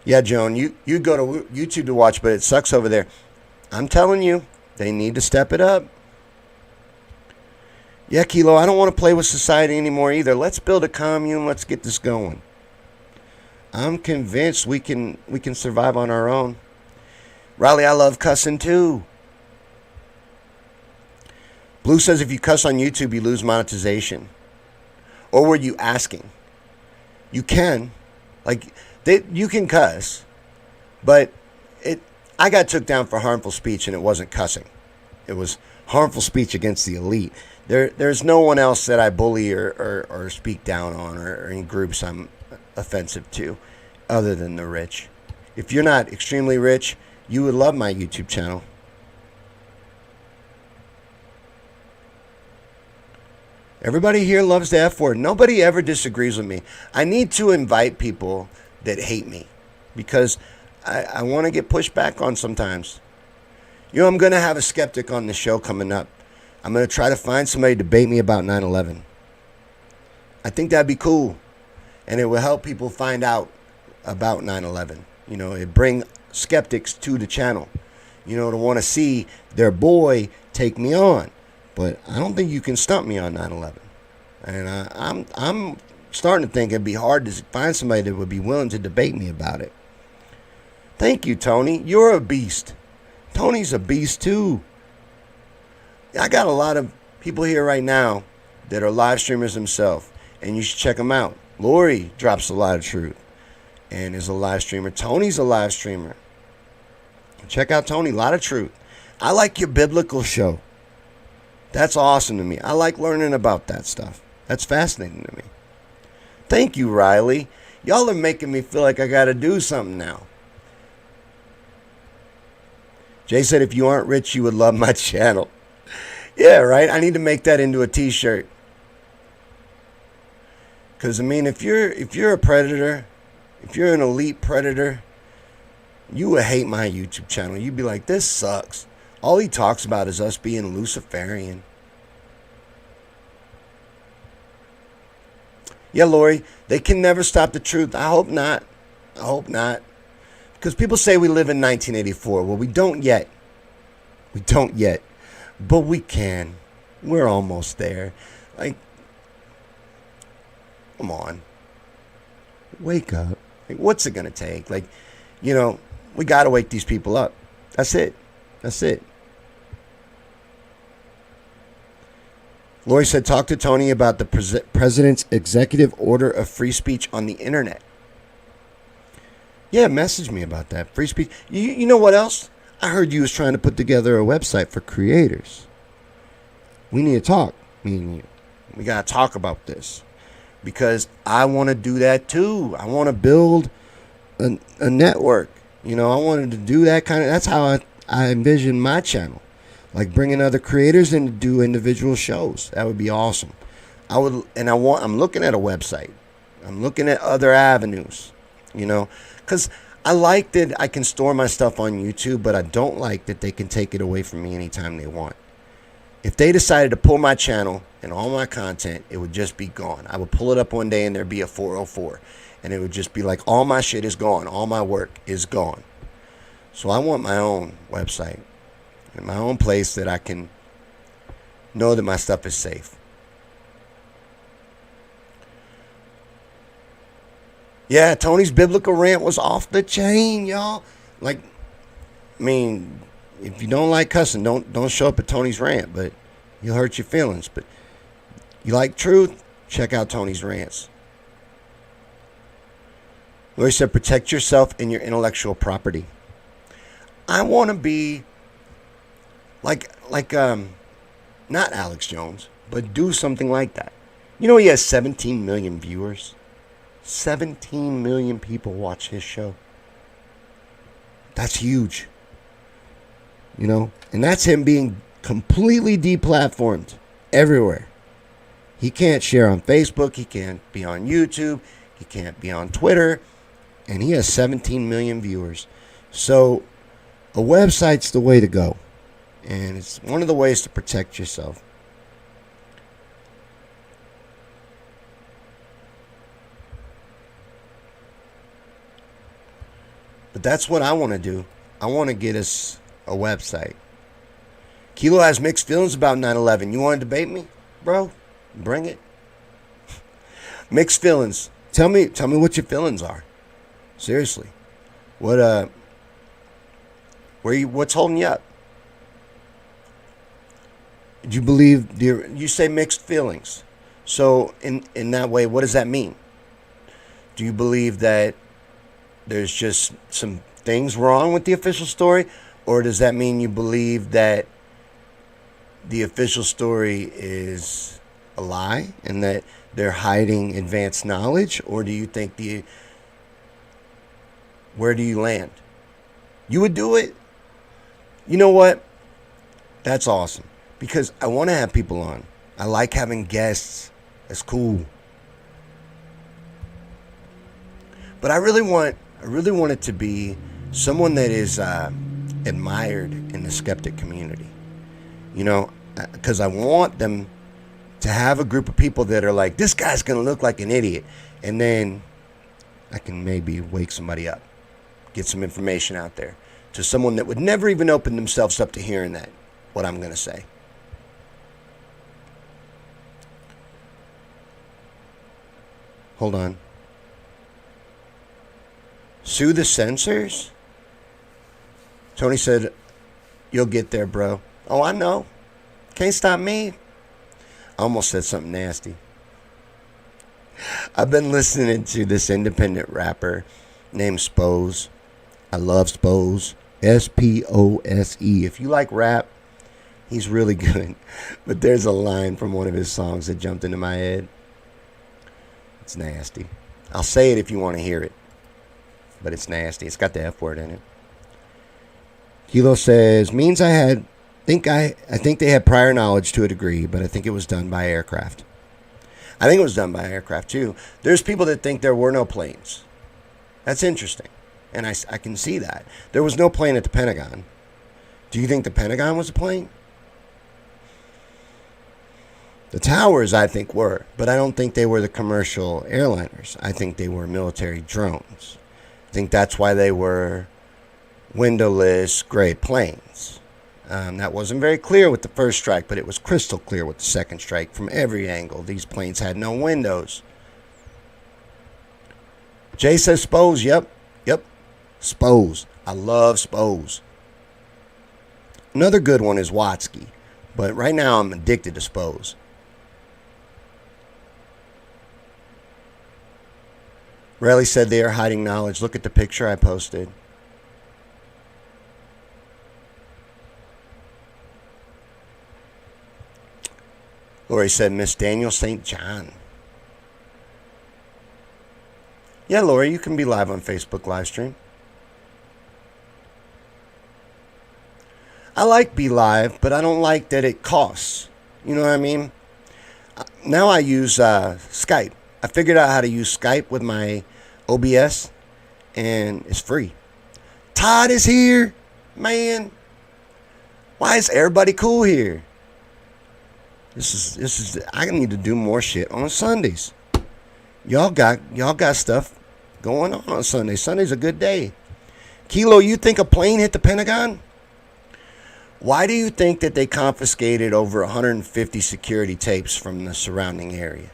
A: Yeah, Joan, you go to YouTube to watch, but it sucks over there. I'm telling you, they need to step it up. Yeah, Kilo, I don't want to play with society anymore either. Let's build a commune. Let's get this going. I'm convinced we can survive on our own. Riley, I love cussing too. Blue says if you cuss on YouTube, you lose monetization. Or were you asking? You can. You can cuss. But I got took down for harmful speech, and it wasn't cussing. It was harmful speech against the elite. There's no one else that I bully or speak down on, or any groups I'm offensive to, other than the rich. If you're not extremely rich, you would love my YouTube channel. Everybody here loves the F word. Nobody ever disagrees with me. I need to invite people that hate me, because I want to get pushed back on sometimes. I'm going to have a skeptic on the show coming up. I'm going to try to find somebody to debate me about 9/11. I think that'd be cool. And it will help people find out about 9/11. It bring skeptics to the channel, to want to see their boy take me on. But I don't think you can stump me on 9/11. And I'm starting to think it'd be hard to find somebody that would be willing to debate me about it. Thank you, Tony. You're a beast. Tony's a beast too. I got a lot of people here right now that are live streamers themselves, and you should check them out. Lori drops a lot of truth and is a live streamer. Tony's a live streamer. Check out Tony, a lot of truth. I like your biblical show. That's awesome to me. I like learning about that stuff. That's fascinating to me. Thank you, Riley. Y'all are making me feel like I got to do something now. Jay said, if you aren't rich, you would love my channel. Yeah, right? I need to make that into a t-shirt. Because, if you're a predator, if you're an elite predator, you would hate my YouTube channel. You'd be like, this sucks. All he talks about is us being Luciferian. Yeah, Lori, they can never stop the truth. I hope not. I hope not. Because people say we live in 1984. Well, we don't yet. We don't yet. But we can. We're almost there. Like, come on. Wake up. Like, what's it going to take? Like, we got to wake these people up. That's it. That's it. Lori said, talk to Tony about the president's executive order of free speech on the internet. Yeah, message me about that. Free speech. You know what else? I heard you was trying to put together a website for creators. We need to talk, me and you. We got to talk about this. Because I want to do that too. I want to build a network. I wanted to do that kind of, that's how I envision my channel. Like bringing other creators in to do individual shows. That would be awesome. I'm looking at a website. I'm looking at other avenues, because I like that I can store my stuff on YouTube, but I don't like that they can take it away from me anytime they want. If they decided to pull my channel and all my content, it would just be gone. I would pull it up one day and there'd be a 404, and it would just be like, all my shit is gone. All my work is gone. So I want my own website and my own place that I can know that my stuff is safe. Yeah, Tony's biblical rant was off the chain, y'all. Like, if you don't like cussing, don't show up at Tony's rant, but you'll hurt your feelings. But you like truth, check out Tony's rants. Lori said, protect yourself and your intellectual property. I want to be like not Alex Jones, but do something like that. He has 17 million viewers. 17 million people watch his show. That's huge. And that's him being completely deplatformed everywhere. He can't share on Facebook. He can't be on YouTube. He can't be on Twitter. And he has 17 million viewers. So a website's the way to go. And it's one of the ways to protect yourself. But that's what I want to do. I want to get us a website. Kilo has mixed feelings about 9/11. You want to debate me, bro? Bring it. Mixed feelings. Tell me what your feelings are. Seriously. What's holding you up? Do you believe you say mixed feelings? So in that way, what does that mean? Do you believe that there's just some things wrong with the official story? Or does that mean you believe that the official story is a lie and that they're hiding advanced knowledge? Or do you think where do you land? You would do it? You know what? That's awesome. Because I want to have people on. I like having guests. That's cool. But I really want it to be someone that is admired in the skeptic community. You know, because I want them to have a group of people that are like, this guy's going to look like an idiot. And then I can maybe wake somebody up, get some information out there to someone that would never even open themselves up to hearing that, what I'm going to say. Hold on. Sue the censors? Tony said, you'll get there, bro. Oh, I know. Can't stop me. I almost said something nasty. I've been listening to this independent rapper named Spose. I love Spose. S-P-O-S-E. If you like rap, he's really good. But there's a line from one of his songs that jumped into my head. It's nasty. I'll say it if you want to hear it. But it's nasty. It's got the F word in it. Kilo says, means I think they had prior knowledge to a degree, but I think it was done by aircraft. I think it was done by aircraft too. There's people that think there were no planes. That's interesting. And I can see that. There was no plane at the Pentagon. Do you think the Pentagon was a plane? The towers, I think, were. But I don't think they were the commercial airliners. I think they were military drones. I think that's why they were windowless gray planes. That wasn't very clear with the first strike, but it was crystal clear with the second strike from every angle. These planes had no windows. Jay says Spose. Yep. Spose. I love Spose. Another good one is Watsky, but right now I'm addicted to Spose. Raleigh said they are hiding knowledge. Look at the picture I posted. Lori said Miss Daniel St. John. Yeah, Lori, you can be live on Facebook live stream. I like Be Live, but I don't like that it costs. You know what I mean? Now I use Skype. I figured out how to use Skype with my OBS, and it's free. Todd is here, man. Why is everybody cool here? This is. I need to do more shit on Sundays. Y'all got stuff going on Sunday. Sunday's a good day. Kilo, you think a plane hit the Pentagon? Why do you think that they confiscated over 150 security tapes from the surrounding area?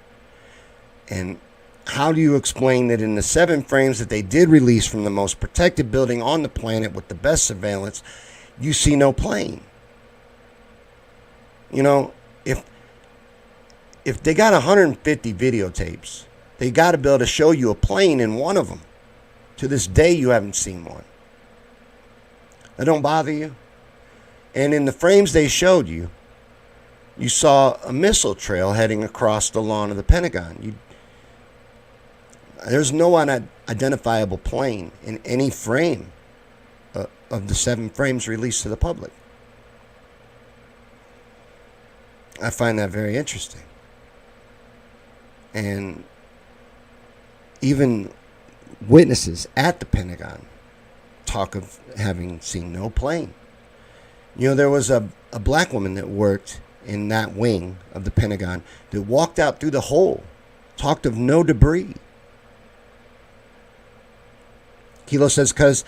A: And how do you explain that in the 7 frames that they did release from the most protected building on the planet with the best surveillance, you see no plane? You know, if they got 150 videotapes, they got to be able to show you a plane in one of them. To this day, you haven't seen one. That don't bother you? And in the frames they showed you, you saw a missile trail heading across the lawn of the Pentagon. There's no unidentifiable plane in any frame of the 7 frames released to the public. I find that very interesting. And even witnesses at the Pentagon talk of having seen no plane. You know, there was a black woman that worked in that wing of the Pentagon that walked out through the hole, talked of no debris. Kilo says, because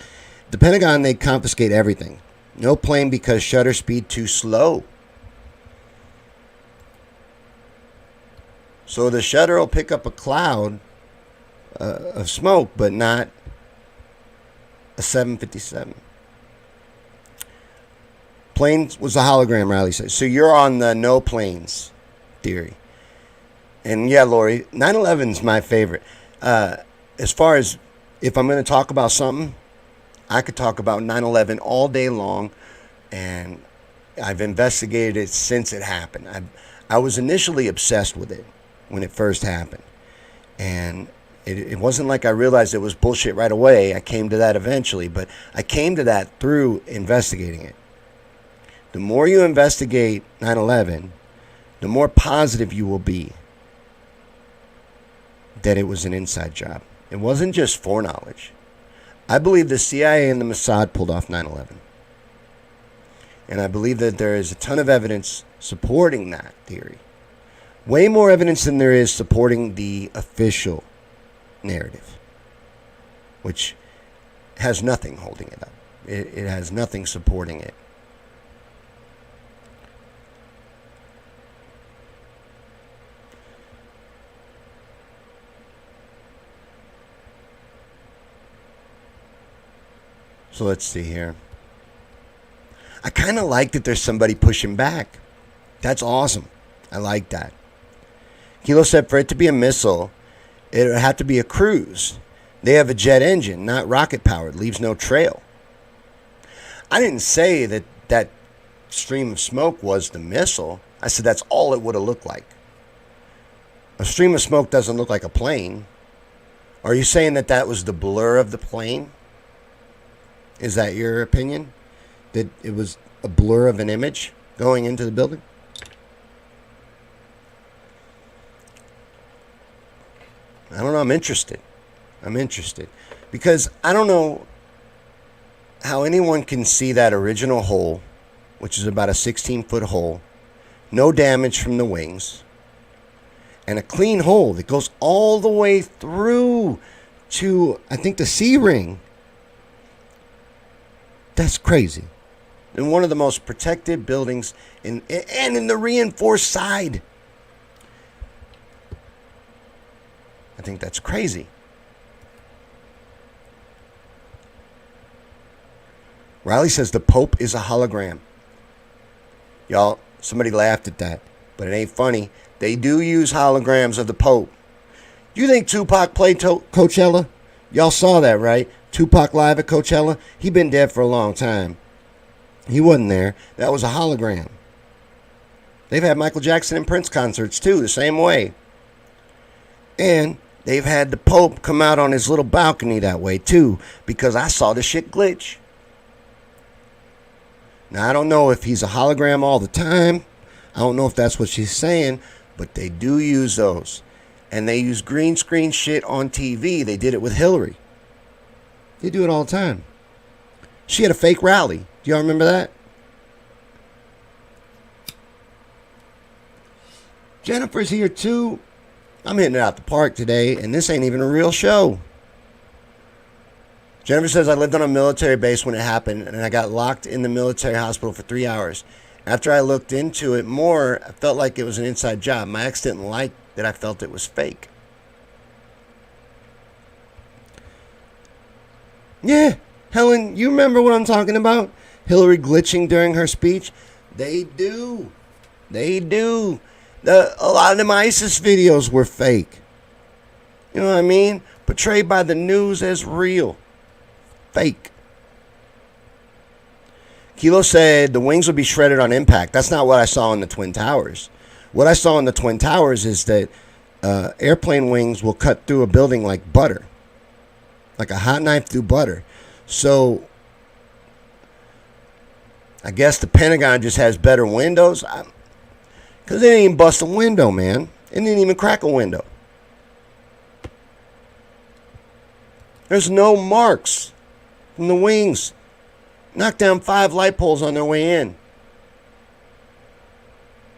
A: the Pentagon, they confiscate everything. No plane because shutter speed too slow. So the shutter will pick up a cloud of smoke, but not a 757. Planes was a hologram, Riley says. So you're on the no planes theory. And yeah, Lori, 9/11 is my favorite. As far as if I'm going to talk about something, I could talk about 9/11 all day long, and I've investigated it since it happened. I was initially obsessed with it when it first happened. And it wasn't like I realized it was bullshit right away. I came to that eventually, but I came to that through investigating it. The more you investigate 9/11, the more positive you will be that it was an inside job. It wasn't just foreknowledge. I believe the CIA and the Mossad pulled off 9/11. And I believe that there is a ton of evidence supporting that theory. Way more evidence than there is supporting the official narrative, which has nothing holding it up. It has nothing supporting it. So let's see here. I kind of like that there's somebody pushing back. That's awesome. I like that. Kilo said for it to be a missile, it would have to be a cruise. They have a jet engine, not rocket powered. Leaves no trail. I didn't say that that stream of smoke was the missile. I said that's all it would have looked like. A stream of smoke doesn't look like a plane. Are you saying that that was the blur of the plane? Is that your opinion? That it was a blur of an image going into the building? I don't know. I'm interested. Because I don't know how anyone can see that original hole, which is about a 16-foot hole, no damage from the wings, and a clean hole that goes all the way through to, I think, the C-ring. That's crazy. In one of the most protected buildings and in the reinforced side. I think that's crazy. Riley says the Pope is a hologram. Y'all, somebody laughed at that, but it ain't funny. They do use holograms of the Pope. You think Tupac played Coachella? Y'all saw that, right? Tupac live at Coachella? He been dead for a long time. He wasn't there. That was a hologram. They've had Michael Jackson and Prince concerts too, the same way. And they've had the Pope come out on his little balcony that way too, because I saw the shit glitch. Now, I don't know if he's a hologram all the time. I don't know if that's what she's saying, but they do use those. And they use green screen shit on TV. They did it with Hillary. They do it all the time. She had a fake rally. Do y'all remember that? Jennifer's here too. I'm hitting it out the park today, and this ain't even a real show. Jennifer says, I lived on a military base when it happened, and I got locked in the military hospital for 3 hours. After I looked into it more, I felt like it was an inside job. My ex didn't like that I felt it was fake. Yeah, Helen, you remember what I'm talking about? Hillary glitching during her speech? They do. They do. A lot of them ISIS videos were fake. You know what I mean? Portrayed by the news as real. Fake. Kilo said the wings would be shredded on impact. That's not what I saw in the Twin Towers. What I saw in the Twin Towers is that airplane wings will cut through a building like butter. Like a hot knife through butter. So, I guess the Pentagon just has better windows. Because they didn't even bust a window, man. It didn't even crack a window. There's no marks from the wings. Knocked down 5 light poles on their way in.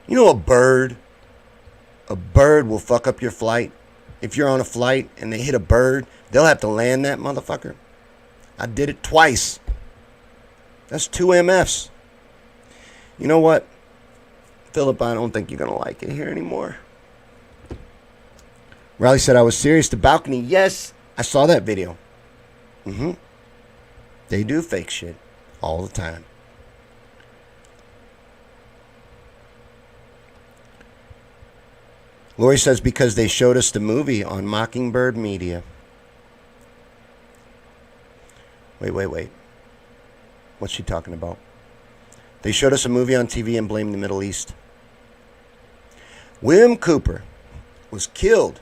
A: You know a bird will fuck up your flight. If you're on a flight and they hit a bird, they'll have to land that motherfucker. I did it twice. That's 2 MFs. You know what? Philip, I don't think you're going to like it here anymore. Riley said I was serious. The balcony. Yes, I saw that video. They do fake shit all the time. Lori says because they showed us the movie on Mockingbird Media. Wait. What's she talking about? They showed us a movie on TV and blamed the Middle East. William Cooper was killed,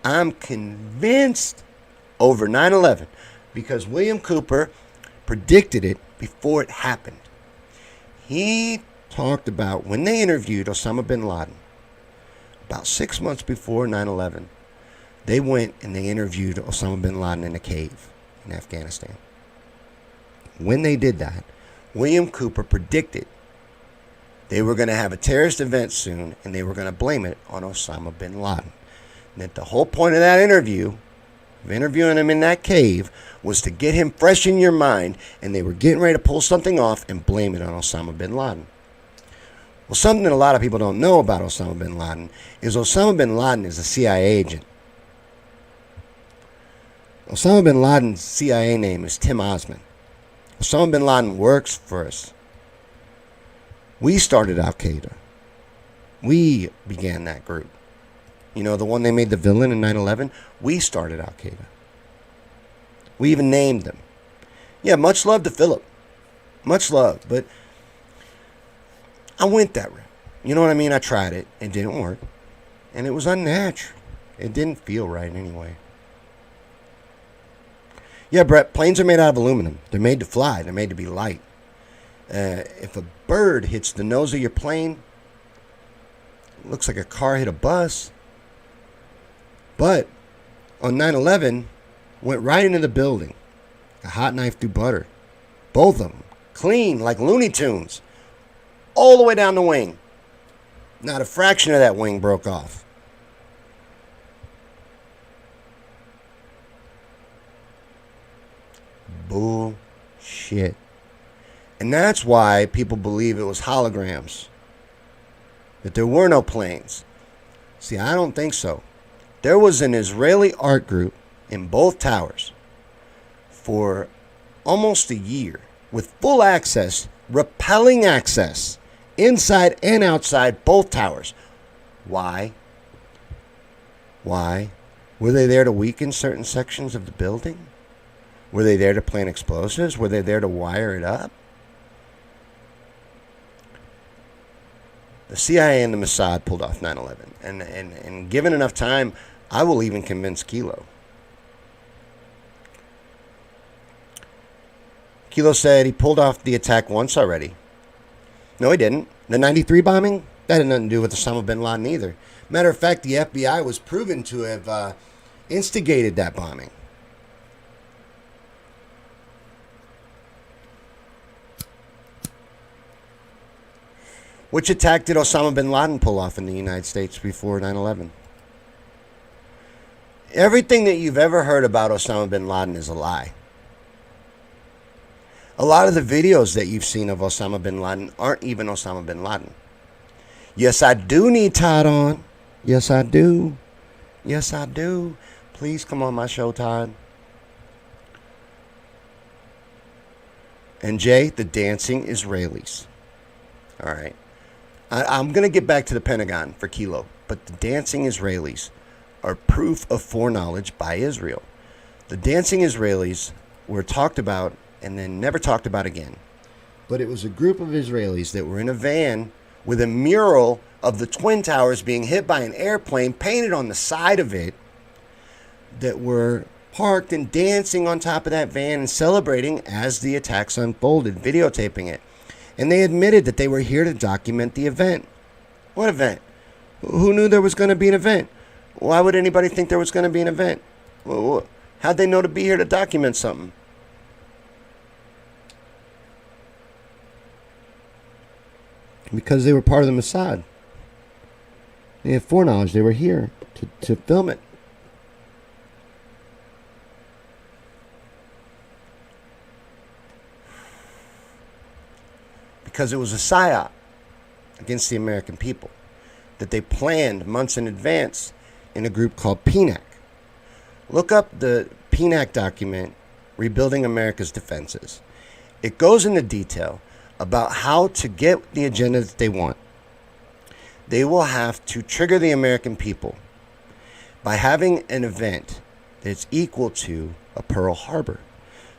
A: I'm convinced, over 9/11 because William Cooper predicted it before it happened. He talked about when they interviewed Osama bin Laden, about 6 months before 9/11, they went and they interviewed Osama bin Laden in a cave in Afghanistan. When they did that, William Cooper predicted they were going to have a terrorist event soon and they were going to blame it on Osama bin Laden. And that the whole point of that interview, of interviewing him in that cave, was to get him fresh in your mind, and they were getting ready to pull something off and blame it on Osama bin Laden. Well, something that a lot of people don't know about Osama bin Laden is Osama bin Laden is a CIA agent. Osama bin Laden's CIA name is Tim Osman. Osama bin Laden works for us. We started Al-Qaeda. We began that group. You know, the one they made the villain in 9/11? We started Al-Qaeda. We even named them. Yeah, much love to Philip. Much love. But I went that route. You know what I mean? I tried it. It didn't work. And it was unnatural. It didn't feel right anyway. Yeah, Brett, planes are made out of aluminum. They're made to fly. They're made to be light. If a bird hits the nose of your plane, it looks like a car hit a bus. But on 9/11, went right into the building. A hot knife through butter. Both of them. Clean, like Looney Tunes. All the way down the wing. Not a fraction of that wing broke off. Bullshit. And that's why people believe it was holograms. That there were no planes. See, I don't think so. There was an Israeli art group in both towers for almost a year with full access, rappelling access, inside and outside both towers. Why? Why? Were they there to weaken certain sections of the building? Were they there to plant explosives? Were they there to wire it up? The CIA and the Mossad pulled off 9/11. And given enough time, I will even convince Kilo. Kilo said he pulled off the attack once already. No, he didn't. The 93 bombing? That had nothing to do with Osama bin Laden either. Matter of fact, the FBI was proven to have instigated that bombing. Which attack did Osama bin Laden pull off in the United States before 9/11? Everything that you've ever heard about Osama bin Laden is a lie. A lot of the videos that you've seen of Osama bin Laden aren't even Osama bin Laden. Yes, I do need Todd on. Yes, I do. Yes, I do. Please come on my show, Todd. And Jay, the dancing Israelis. All right. I'm going to get back to the Pentagon for Kilo, but the dancing Israelis are proof of foreknowledge by Israel. The dancing Israelis were talked about and then never talked about again. But it was a group of Israelis that were in a van with a mural of the Twin Towers being hit by an airplane painted on the side of it, that were parked and dancing on top of that van and celebrating as the attacks unfolded, videotaping it. And they admitted that they were here to document the event. What event? Who knew there was going to be an event? Why would anybody think there was going to be an event? How'd they know to be here to document something? Because they were part of the Mossad. They had foreknowledge. They were here to film it. Because it was a psyop against the American people that they planned months in advance in a group called PNAC. Look up the PNAC document, Rebuilding America's Defenses. It goes into detail about how to get the agenda that they want. They will have to trigger the American people by having an event that's equal to a Pearl Harbor.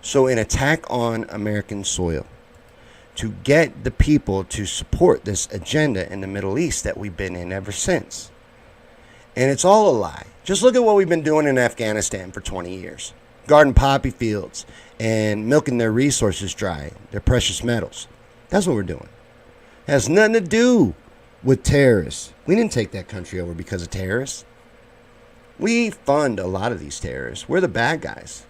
A: So an attack on American soil to get the people to support this agenda in the Middle East that we've been in ever since. And it's all a lie. Just look at what we've been doing in Afghanistan for 20 years. Garden poppy fields and milking their resources dry, their precious metals. That's what we're doing. It has nothing to do with terrorists. We didn't take that country over because of terrorists. We fund a lot of these terrorists. We're the bad guys.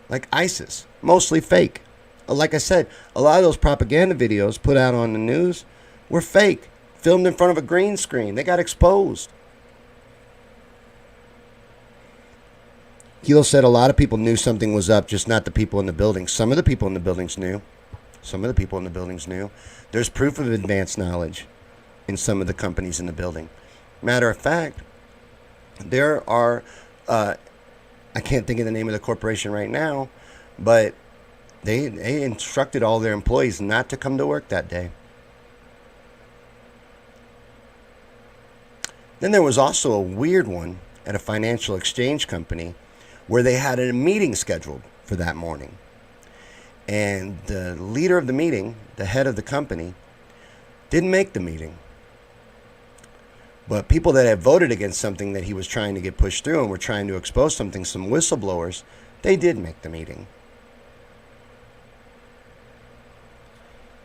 A: Like ISIS, mostly fake. Like I said, a lot of those propaganda videos put out on the news were fake, filmed in front of a green screen. They got exposed. Kilo said a lot of people knew something was up, just not the people in the building. Some of the people in the buildings knew. There's proof of advanced knowledge in some of the companies in the building. Matter of fact, there are, I can't think of the name of the corporation right now, but they instructed all their employees not to come to work that day. Then there was also a weird one at a financial exchange company where they had a meeting scheduled for that morning. And the leader of the meeting, the head of the company, didn't make the meeting. But people that had voted against something that he was trying to get pushed through and were trying to expose something, some whistleblowers, they did make the meeting.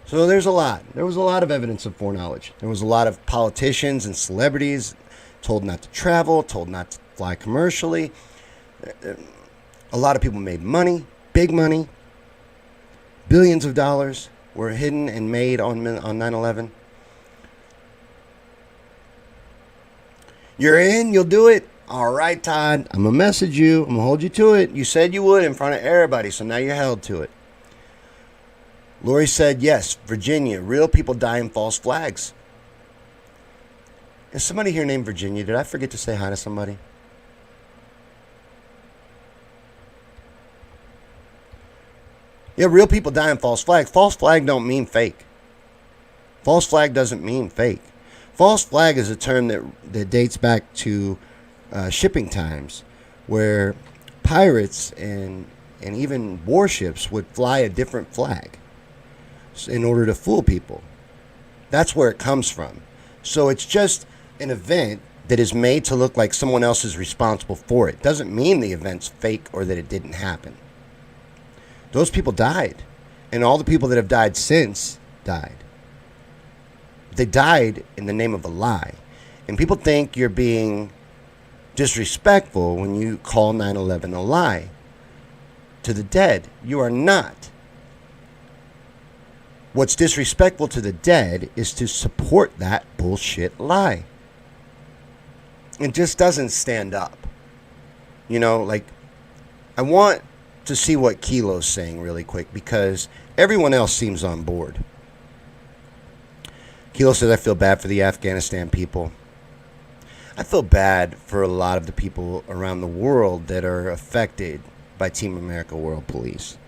A: So there was a lot of evidence of foreknowledge. There was a lot of politicians and celebrities told not to travel, told not to fly commercially. A lot of people made money, big money. Billions of dollars were hidden and made on 9/11. You're in, you'll do it. All right, Todd, I'm going to message you. I'm going to hold you to it. You said you would in front of everybody, so now you're held to it. Lori said, yes, Virginia, real people die in false flags. Is somebody here named Virginia? Did I forget to say hi to somebody? Yeah, real people die in false flag. False flag don't mean fake. False flag doesn't mean fake. False flag is a term that dates back to shipping times, where pirates and even warships would fly a different flag in order to fool people. That's where it comes from. So it's just an event that is made to look like someone else is responsible for it. Doesn't mean the event's fake or that it didn't happen. Those people died, and all the people that have died since died. They died in the name of a lie. And people think you're being disrespectful when you call 9/11 a lie to the dead. You are not. What's disrespectful to the dead is to support that bullshit lie. It just doesn't stand up. You know, like, I want to see what Kilo's saying really quick, because everyone else seems on board. Kilo says, I feel bad for the Afghanistan people. I feel bad for a lot of the people around the world that are affected by Team America World Police.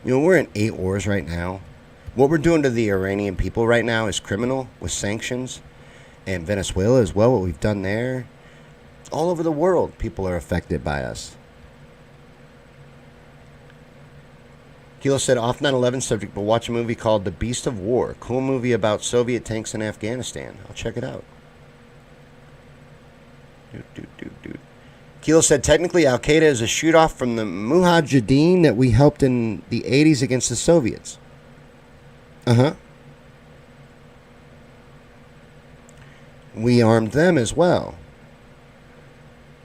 A: You know, we're in 8 wars right now. What we're doing to the Iranian people right now is criminal, with sanctions. And Venezuela as well, what we've done there. All over the world, people are affected by us. Kilo said, off 9/11 subject, but watch a movie called The Beast of War. Cool movie about Soviet tanks in Afghanistan. I'll check it out. Kilo said, technically, Al-Qaeda is a shoot-off from the Mujahideen that we helped in the 80s against the Soviets. We armed them as well.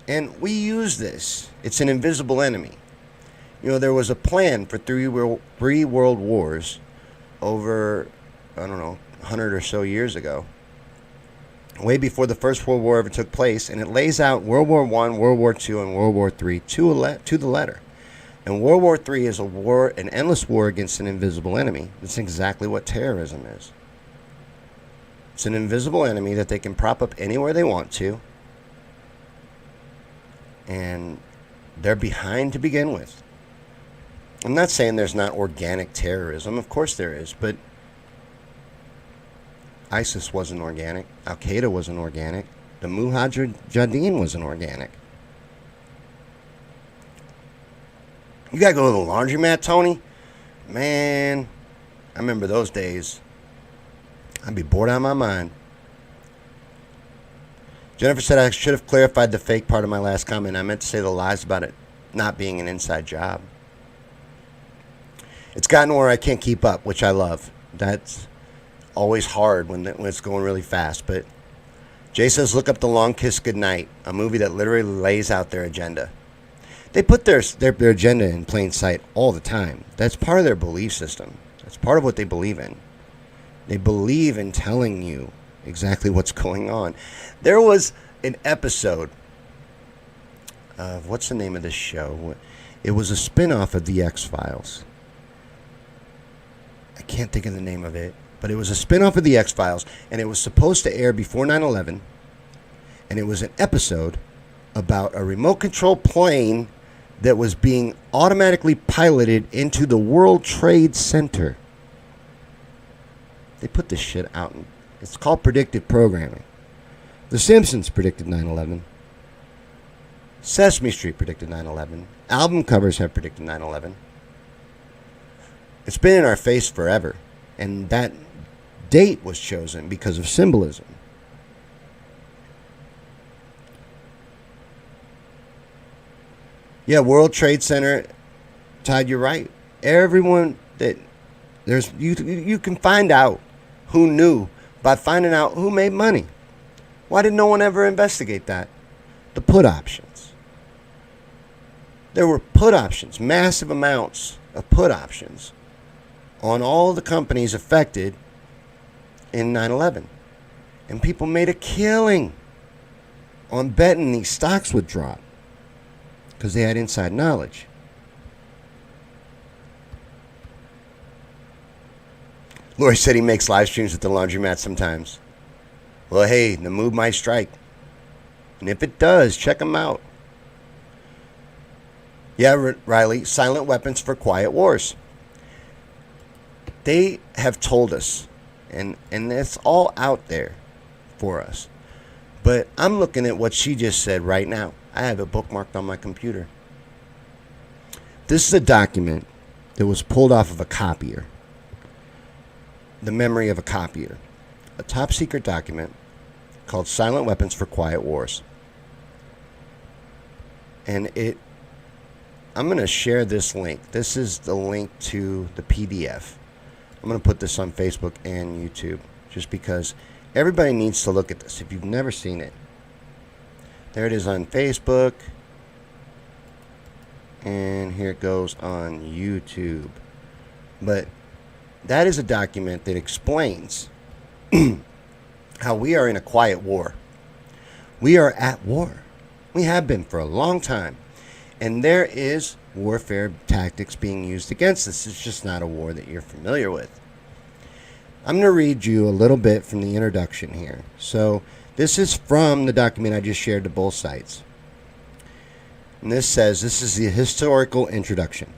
A: And we use this. It's an invisible enemy. You know, there was a plan for three world wars over, 100 or so years ago, way before the First World War ever took place, and it lays out World War I, World War II, and World War III to the letter. And World War III is an endless war against an invisible enemy. That's exactly what terrorism is. It's an invisible enemy that they can prop up anywhere they want to, and they're behind to begin with. I'm not saying there's not organic terrorism. Of course there is, but ISIS wasn't organic. Al-Qaeda wasn't organic. The Mujahideen wasn't organic. You gotta go to the laundromat, Tony? Man, I remember those days. I'd be bored out of my mind. Jennifer said I should have clarified the fake part of my last comment. I meant to say the lies about it not being an inside job. It's gotten where I can't keep up, which I love. That's always hard when it's going really fast. But Jay says, look up The Long Kiss Goodnight, a movie that literally lays out their agenda. They put their agenda in plain sight all the time. That's part of their belief system. That's part of what they believe in. They believe in telling you exactly what's going on. There was an episode of, what's the name of this show? It was a spin-off of The X-Files. I can't think of the name of it, but it was a spin-off of The X-Files, and it was supposed to air before 9/11, and it was an episode about a remote control plane that was being automatically piloted into the World Trade Center. They put this shit out. It's called predictive programming. The Simpsons predicted 9/11. Sesame Street predicted 9/11. Album covers have predicted 9/11. It's been in our face forever. And that date was chosen because of symbolism. Yeah, World Trade Center, Todd, you're right. Everyone that there's you can find out who knew by finding out who made money. Why did no one ever investigate that? The put options. There were put options, massive amounts of put options on all the companies affected in 9/11. And people made a killing on betting these stocks would drop because they had inside knowledge. Lori said he makes live streams at the laundromat sometimes. Well, hey, the mood might strike. And if it does, check him out. Yeah, Riley, silent weapons for quiet wars. They have told us, and it's all out there for us. But I'm looking at what she just said right now. I have it bookmarked on my computer. This is a document that was pulled off of a copier. The memory of a copier. A top secret document called Silent Weapons for Quiet Wars. And I'm going to share this link. This is the link to the PDF. I'm going to put this on Facebook and YouTube just because everybody needs to look at this if you've never seen it. There it is on Facebook. And here it goes on YouTube. But that is a document that explains how we are in a quiet war. We are at war. We have been for a long time. And there is warfare tactics being used against us. It's just not a war that you're familiar with. I'm going to read you a little bit from the introduction here. So this is from the document I just shared to both sites. And this says, this is the historical introduction.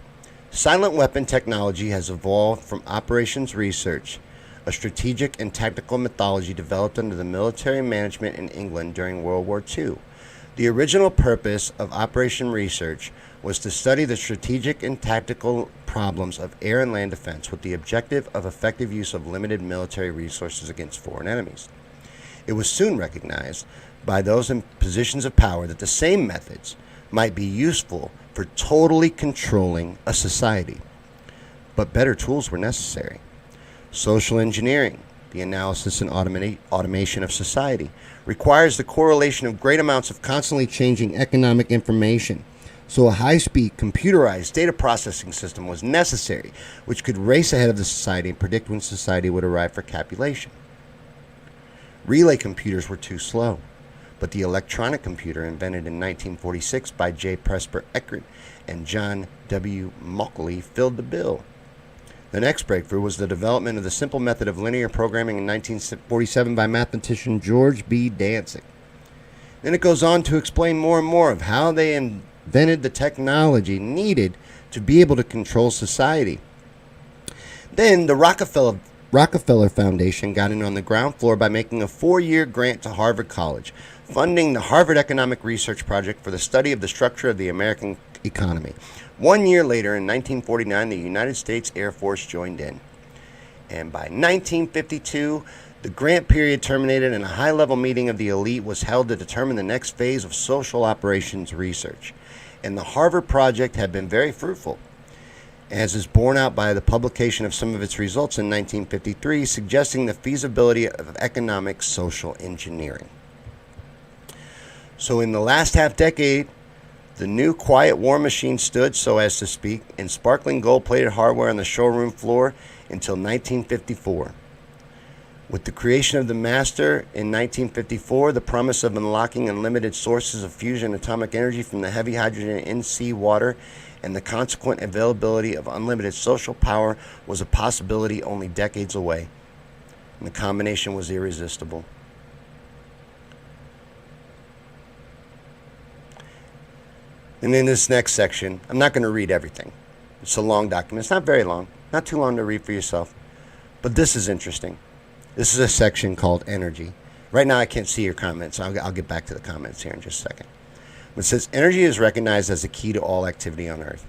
A: Silent weapon technology has evolved from operations research, a strategic and tactical methodology developed under the military management in England during World War II. The original purpose of Operation Research was to study the strategic and tactical problems of air and land defense with the objective of effective use of limited military resources against foreign enemies. It was soon recognized by those in positions of power that the same methods might be useful for totally controlling a society. But better tools were necessary. Social engineering, the analysis and automation of society, requires the correlation of great amounts of constantly changing economic information. So a high-speed computerized data processing system was necessary, which could race ahead of the society and predict when society would arrive for copulation. Relay computers were too slow, but the electronic computer invented in 1946 by J. Presper Eckert and John W. Mauchly filled the bill. The next breakthrough was the development of the simple method of linear programming in 1947 by mathematician George B. Dantzig. Then it goes on to explain more and more of how they invented the technology needed to be able to control society. Then the Rockefeller Foundation got in on the ground floor by making a 4-year grant to Harvard College, funding the Harvard Economic Research Project for the study of the structure of the American economy. 1 year later, in 1949, the United States Air Force joined in. And by 1952, the grant period terminated and a high-level meeting of the elite was held to determine the next phase of social operations research. And the Harvard Project had been very fruitful, as is borne out by the publication of some of its results in 1953, suggesting the feasibility of economic social engineering. So in the last half-decade, the new quiet war machine stood, so as to speak, in sparkling gold-plated hardware on the showroom floor until 1954. With the creation of the Master in 1954, the promise of unlocking unlimited sources of fusion atomic energy from the heavy hydrogen in sea water and the consequent availability of unlimited social power was a possibility only decades away. And the combination was irresistible. And in this next section, I'm not going to read everything. It's a long document. It's not very long. Not too long to read for yourself. But this is interesting. This is a section called Energy. Right now I can't see your comments. I'll get back to the comments here in just a second. It says, energy is recognized as the key to all activity on Earth.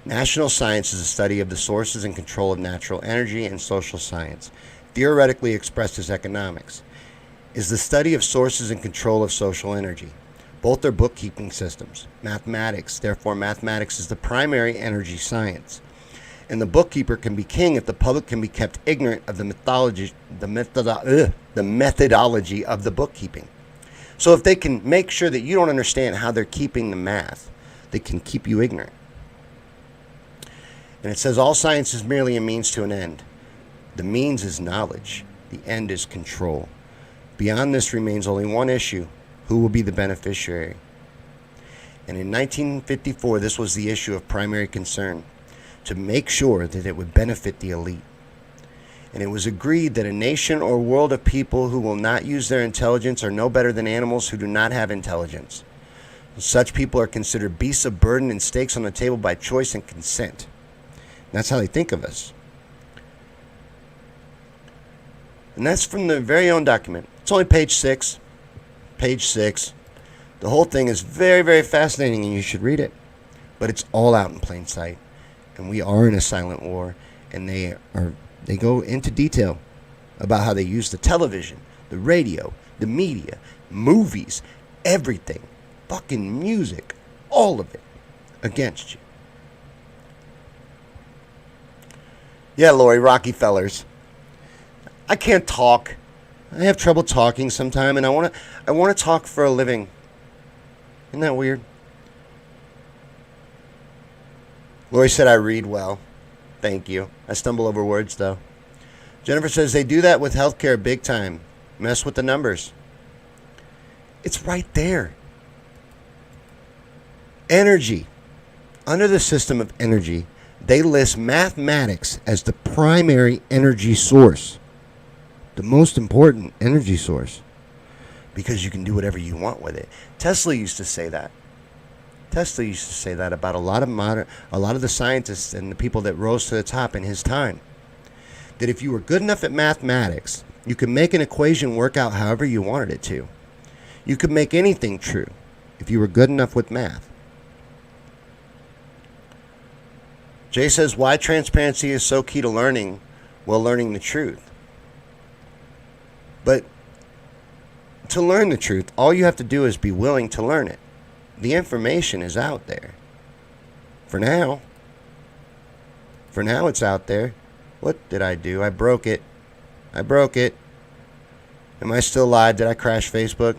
A: National science is a study of the sources and control of natural energy, and social science, theoretically expressed as economics, is the study of sources and control of social energy. Both are bookkeeping systems. Mathematics, therefore mathematics is the primary energy science. And the bookkeeper can be king if the public can be kept ignorant of the methodology of the bookkeeping. So if they can make sure that you don't understand how they're keeping the math, they can keep you ignorant. And it says all science is merely a means to an end. The means is knowledge. The end is control. Beyond this remains only one issue. Who will be the beneficiary? And in 1954, this was the issue of primary concern, to make sure that it would benefit the elite. And it was agreed that a nation or world of people who will not use their intelligence are no better than animals who do not have intelligence. Such people are considered beasts of burden and stakes on the table by choice and consent. And that's how they think of us. And that's from their very own document. It's only page 6. Page 6. The whole thing is very, very fascinating and you should read it. But it's all out in plain sight. And we are in a silent war. And they go into detail about how they use the television, the radio, the media, movies, everything, fucking music, all of it against you. Yeah, Lori, Rockefellers. I can't talk. I have trouble talking sometime, and I want to talk for a living. Isn't that weird? Lori said I read well. Thank you. I stumble over words, though. Jennifer says they do that with healthcare big time. Mess with the numbers. It's right there. Energy. Under the system of energy, they list mathematics as the primary energy source. The most important energy source. Because you can do whatever you want with it. Tesla used to say that. Tesla used to say that about a lot of the scientists and the people that rose to the top in his time. That if you were good enough at mathematics, you could make an equation work out however you wanted it to. You could make anything true if you were good enough with math. Jay says, why transparency is so key to learning? Well, learning the truth. But to learn the truth, all you have to do is be willing to learn it. The information is out there. For now. For now it's out there. What did I do? I broke it. Am I still live? Did I crash Facebook?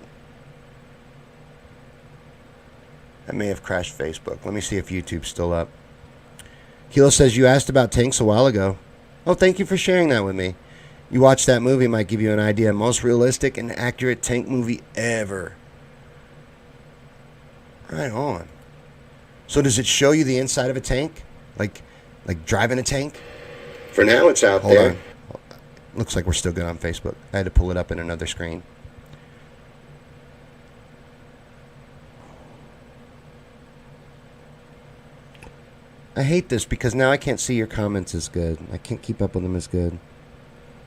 A: I may have crashed Facebook. Let me see if YouTube's still up. Kilo says you asked about tanks a while ago. Oh, thank you for sharing that with me. You watch that movie, might give you an idea. Most realistic and accurate tank movie ever. Right on. So does it show you the inside of a tank? Like driving a tank? For now, it's out there. Hold on. Looks like we're still good on Facebook. I had to pull it up in another screen. I hate this because now I can't see your comments as good. I can't keep up with them as good.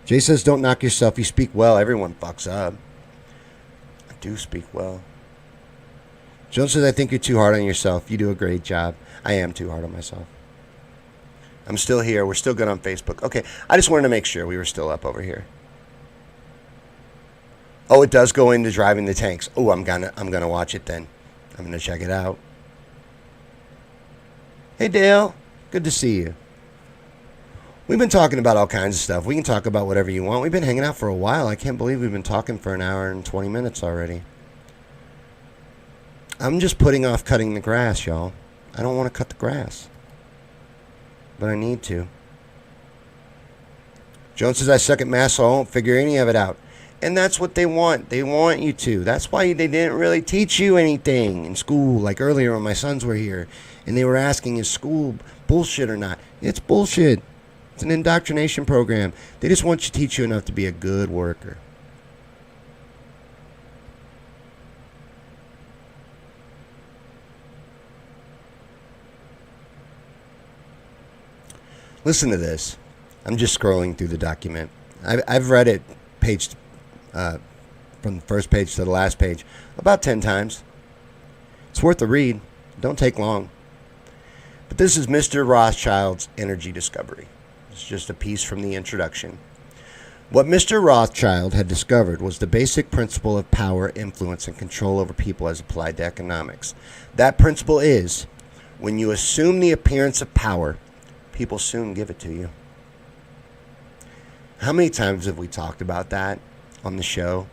A: Jay says, don't knock yourself. You speak well. Everyone fucks up. I do speak well. Joan says, I think you're too hard on yourself. You do a great job. I am too hard on myself. I'm still here. We're still good on Facebook. Okay, I just wanted to make sure we were still up over here. Oh, it does go into driving the tanks. Oh, I'm gonna watch it then. I'm gonna check it out. Hey Dale, good to see you. We've been talking about all kinds of stuff. We can talk about whatever you want. We've been hanging out for a while. I can't believe we've been talking for an hour and 20 minutes already. I'm just putting off cutting the grass, y'all. I don't want to cut the grass, but I need to. Joan says, I suck at math, so I won't figure any of it out. And that's what they want. They want you to. That's why they didn't really teach you anything in school. Like earlier when my sons were here, and they were asking, is school bullshit or not? It's bullshit. It's an indoctrination program. They just want to teach you enough to be a good worker. Listen to this. I'm just scrolling through the document. I've read it from the first page to the last page about 10 times. It's worth a read. Don't take long. But this is Mr. Rothschild's energy discovery. It's just a piece from the introduction. What Mr. Rothschild had discovered was the basic principle of power, influence, and control over people as applied to economics. That principle is, when you assume the appearance of power, people soon give it to you. How many times have we talked about that on the show?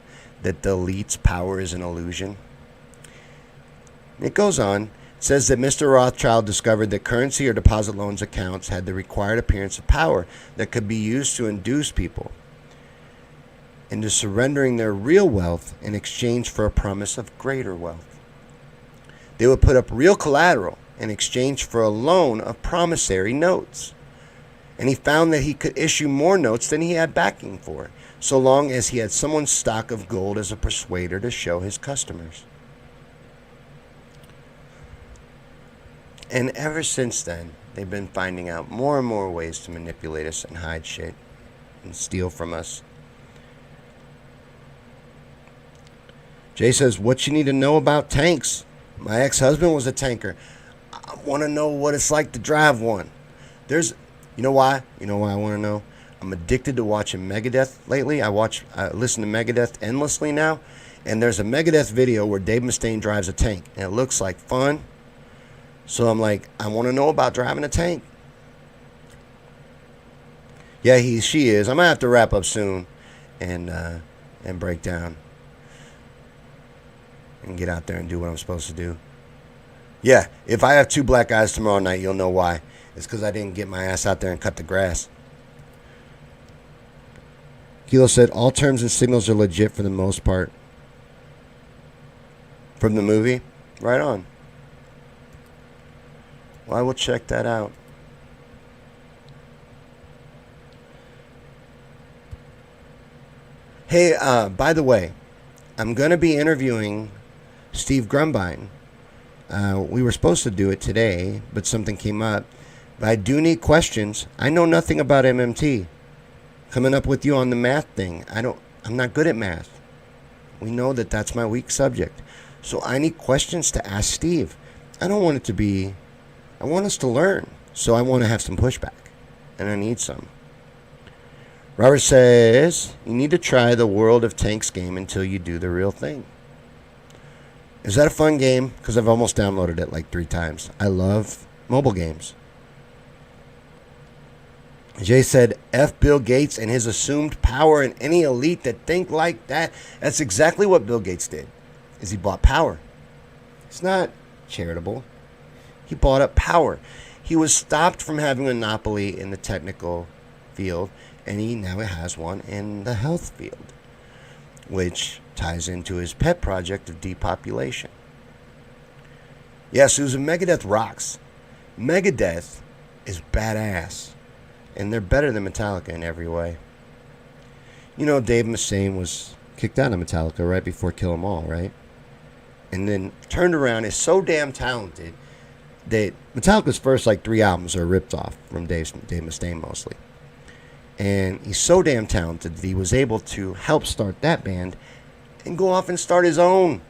A: That the elite's power is an illusion? It goes on. It says that Mr. Rothschild discovered that currency or deposit loans accounts had the required appearance of power that could be used to induce people into surrendering their real wealth in exchange for a promise of greater wealth. They would put up real collateral in exchange for a loan of promissory notes. And he found that he could issue more notes than he had backing for, so long as he had someone's stock of gold as a persuader to show his customers. And ever since then, they've been finding out more and more ways to manipulate us and hide shit and steal from us. Jay says, what you need to know about tanks? My ex-husband was a tanker. I want to know what it's like to drive one. You know why? You know why I want to know? I'm addicted to watching Megadeth lately. I listen to Megadeth endlessly now. And there's a Megadeth video where Dave Mustaine drives a tank. And it looks like fun. So I'm like, I want to know about driving a tank. Yeah, she is. I'm going to have to wrap up soon and break down. And get out there and do what I'm supposed to do. Yeah, if I have 2 black eyes tomorrow night, you'll know why. It's because I didn't get my ass out there and cut the grass. Kilo said, all terms and signals are legit for the most part. From the movie? Right on. Well, I will check that out. Hey, by the way, I'm going to be interviewing Steve Grumbine. We were supposed to do it today, but something came up. But I do need questions. I know nothing about MMT. Coming up with you on the math thing. I'm not good at math. We know that that's my weak subject. So I need questions to ask Steve. I want us to learn. So I want to have some pushback. And I need some. Robert says, you need to try the World of Tanks game until you do the real thing. Is that a fun game? Because I've almost downloaded it like 3 times. I love mobile games. Jay said, F Bill Gates and his assumed power and any elite that think like that. That's exactly what Bill Gates did, is he bought power. It's not charitable. He bought up power. He was stopped from having a monopoly in the technical field, and he now has one in the health field, which ties into his pet project of depopulation. Yes, Susan, Megadeth rocks. Megadeth is badass. And they're better than Metallica in every way. You know, Dave Mustaine was kicked out of Metallica right before Kill 'Em All, right? And then turned around, is so damn talented that Metallica's first 3 albums are ripped off from Dave Mustaine mostly. And he's so damn talented that he was able to help start that band and go off and start his own.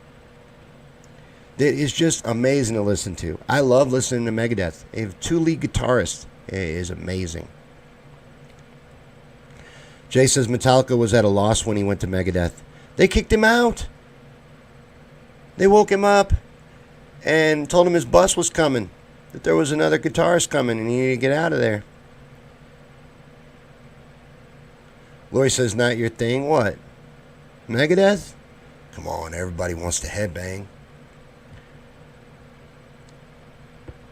A: It is just amazing to listen to. I love listening to Megadeth. They have 2 lead guitarists. It is amazing. Jay says Metallica was at a loss when he went to Megadeth. They kicked him out. They woke him up and told him his bus was coming, that there was another guitarist coming and he needed to get out of there. Lori says, not your thing. What? Megadeth? Come on, everybody wants to headbang.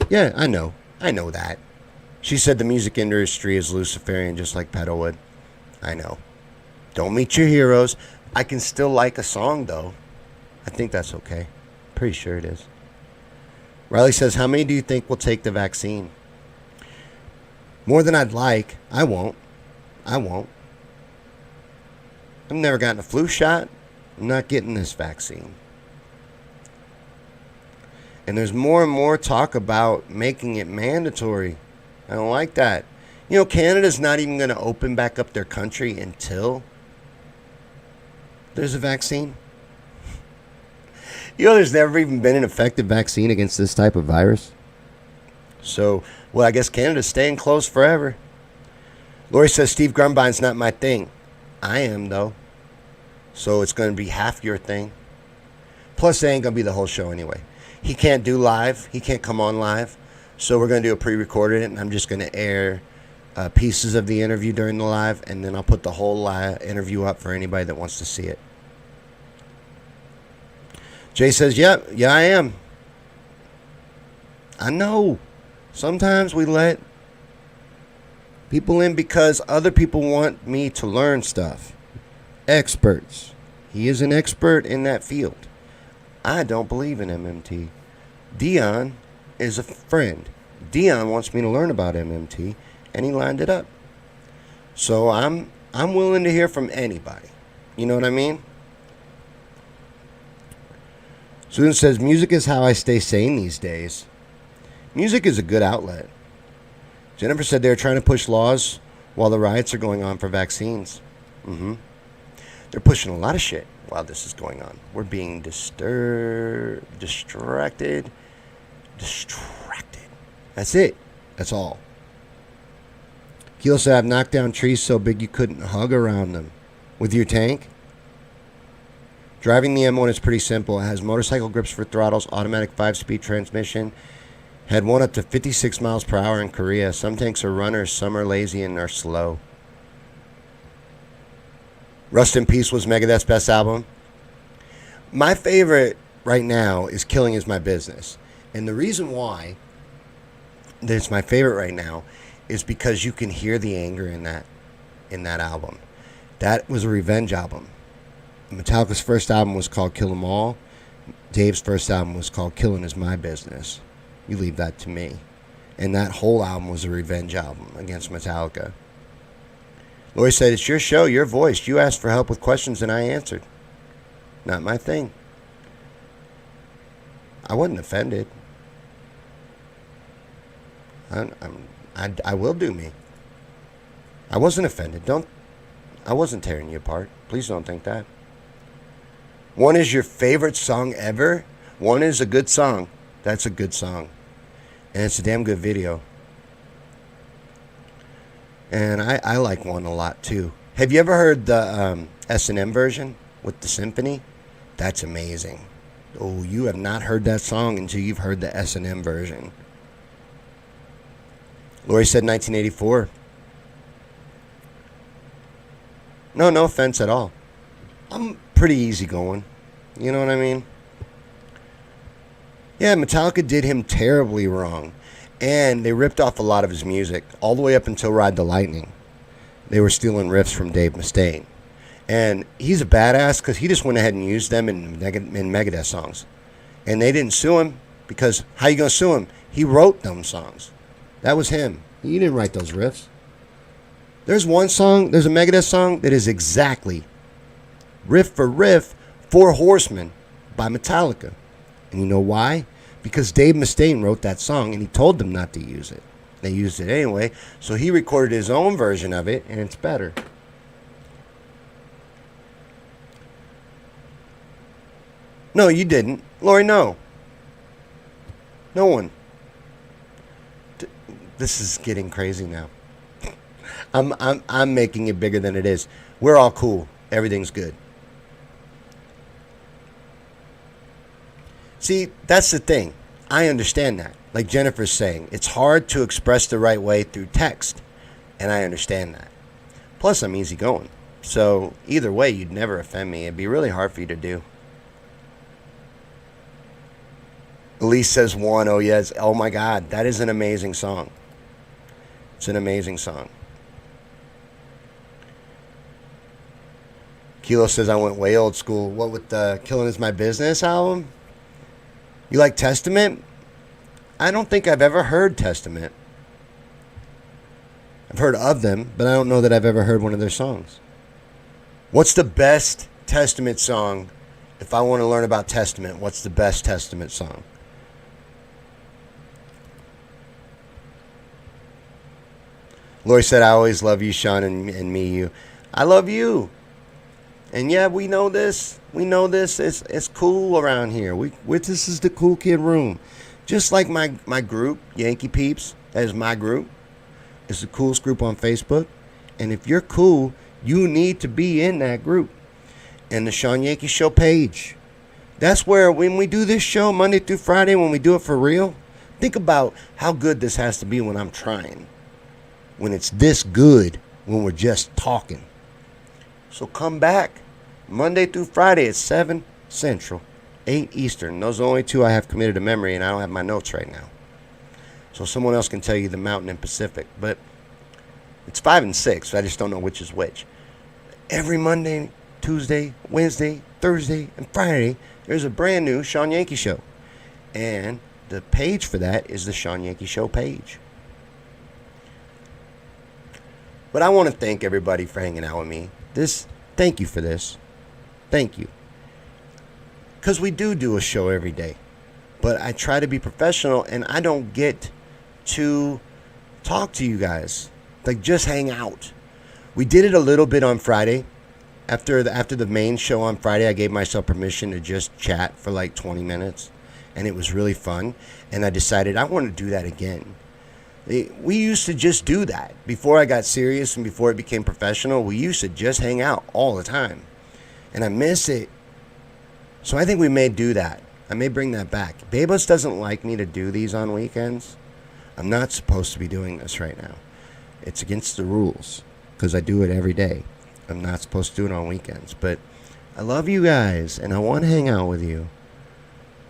A: Yeah, I know. I know that. She said the music industry is Luciferian, just like Pedalwood. I know. Don't meet your heroes. I can still like a song, though. I think that's okay. Pretty sure it is. Riley says, how many do you think will take the vaccine? More than I'd like. I won't. I've never gotten a flu shot. I'm not getting this vaccine. And there's more and more talk about making it mandatory. I don't like that. You know, Canada's not even going to open back up their country until there's a vaccine. You know, there's never even been an effective vaccine against this type of virus. So, well, I guess Canada's staying closed forever. Lori says, Steve Grumbine's not my thing. I am, though. So it's going to be half your thing. Plus, it ain't going to be the whole show anyway. He can't do live. He can't come on live. So we're going to do a pre-recorded, and I'm just going to air pieces of the interview during the live, and then I'll put the whole interview up for anybody that wants to see it. Jay says, yeah, I am. I know. Sometimes we let people in because other people want me to learn stuff. Experts. He is an expert in that field. I don't believe in MMT. Dion is a friend. Dion wants me to learn about MMT, and he lined it up. So I'm willing to hear from anybody. You know what I mean? Susan says, music is how I stay sane these days. Music is a good outlet. Jennifer said they're trying to push laws while the riots are going on for vaccines. They're pushing a lot of shit while this is going on. We're being distracted. That's it. That's all. Keel said, I've knocked down trees so big you couldn't hug around them. With your tank? Driving the M1 is pretty simple. It has motorcycle grips for throttles, automatic 5-speed transmission. Had one up to 56 miles per hour in Korea. Some tanks are runners, some are lazy and are slow. Rust in Peace was Megadeth's best album. My favorite right now is Killing Is My Business. And the reason why that it's my favorite right now is because you can hear the anger in that album. That was a revenge album. Metallica's first album was called Kill 'Em All. Dave's first album was called Killing Is My Business. You leave that to me. And that whole album was a revenge album against Metallica. Lori said, it's your show, your voice. You asked for help with questions and I answered. Not my thing. I wasn't offended. I will do me. I wasn't offended. I wasn't tearing you apart. Please don't think that. One is your favorite song ever. One is a good song. That's a good song. And it's a damn good video. And I like one a lot too. Have you ever heard the S&M version with the symphony? That's amazing. Oh, you have not heard that song until you've heard the S&M version. Lori said 1984. No offense at all. I'm pretty easygoing. You know what I mean? Yeah, Metallica did him terribly wrong. And they ripped off a lot of his music, all the way up until Ride the Lightning. They were stealing riffs from Dave Mustaine. And he's a badass because he just went ahead and used them in Megadeth songs. And they didn't sue him because how you going to sue him? He wrote them songs. That was him. He didn't write those riffs. There's one song, there's a Megadeth song that is exactly riff for riff, Four Horsemen by Metallica. And you know why? Because Dave Mustaine wrote that song and he told them not to use it. They used it anyway, so he recorded his own version of it and it's better. No, you didn't. Lori, no. No one. This is getting crazy now. I'm making it bigger than it is. We're all cool. Everything's good. See, that's the thing. I understand that. Like Jennifer's saying, it's hard to express the right way through text. And I understand that. Plus, I'm easygoing. So, either way, you'd never offend me. It'd be really hard for you to do. Elise says one. Oh, yes. Oh, my God. That is an amazing song. It's an amazing song. Kilo says I went way old school. What with the Killing Is My Business album? You like Testament? I don't think I've ever heard Testament. I've heard of them, but I don't know that I've ever heard one of their songs. What's the best Testament song? If I want to learn about Testament, what's the best Testament song? Lori said, I always love you, Sean, and me, you. I love you. And yeah, we know this. We know this. It's cool around here. This is the cool kid room. Just like my group, Yankee Peeps, that is my group. It's the coolest group on Facebook. And if you're cool, you need to be in that group. And the Sean Yankee Show page. That's where when we do this show Monday through Friday, when we do it for real, think about how good this has to be when I'm trying. When it's this good, when we're just talking. So come back Monday through Friday at 7 Central, 8 Eastern. Those are the only two I have committed to memory, and I don't have my notes right now. So someone else can tell you the Mountain and Pacific. But it's 5 and 6, so I just don't know which is which. Every Monday, Tuesday, Wednesday, Thursday, and Friday, there's a brand new Sean Yankee Show. And the page for that is the Sean Yankee Show page. But I want to thank everybody for hanging out with me. Thank you for this. Thank you. Because we do a show every day. But I try to be professional, and I don't get to talk to you guys. Like, just hang out. We did it a little bit on Friday. After the main show on Friday, I gave myself permission to just chat for like 20 minutes. And it was really fun. And I decided I want to do that again. We used to just do that. Before I got serious and before it became professional, we used to just hang out all the time. And I miss it. So I think we may do that. I may bring that back. Babos doesn't like me to do these on weekends. I'm not supposed to be doing this right now. It's against the rules because I do it every day. I'm not supposed to do it on weekends. But I love you guys and I want to hang out with you.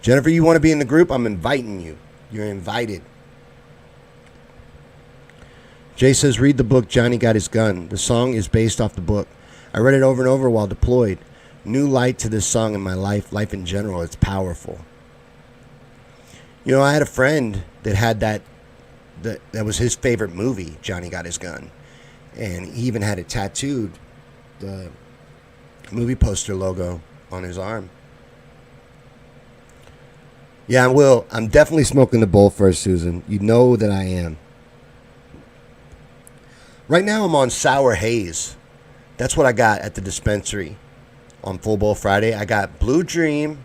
A: Jennifer, you want to be in the group? I'm inviting you. You're invited. Jay says, read the book, Johnny Got His Gun. The song is based off the book. I read it over and over while deployed. New light to this song in my life in general. It's powerful. You know, I had a friend that had that was his favorite movie, Johnny Got His Gun. And he even had it tattooed, the movie poster logo on his arm. Yeah, I'm definitely smoking the bowl first, Susan. You know that I am. Right now I'm on Sour Haze. That's what I got at the dispensary on Full Bowl Friday. I got Blue Dream,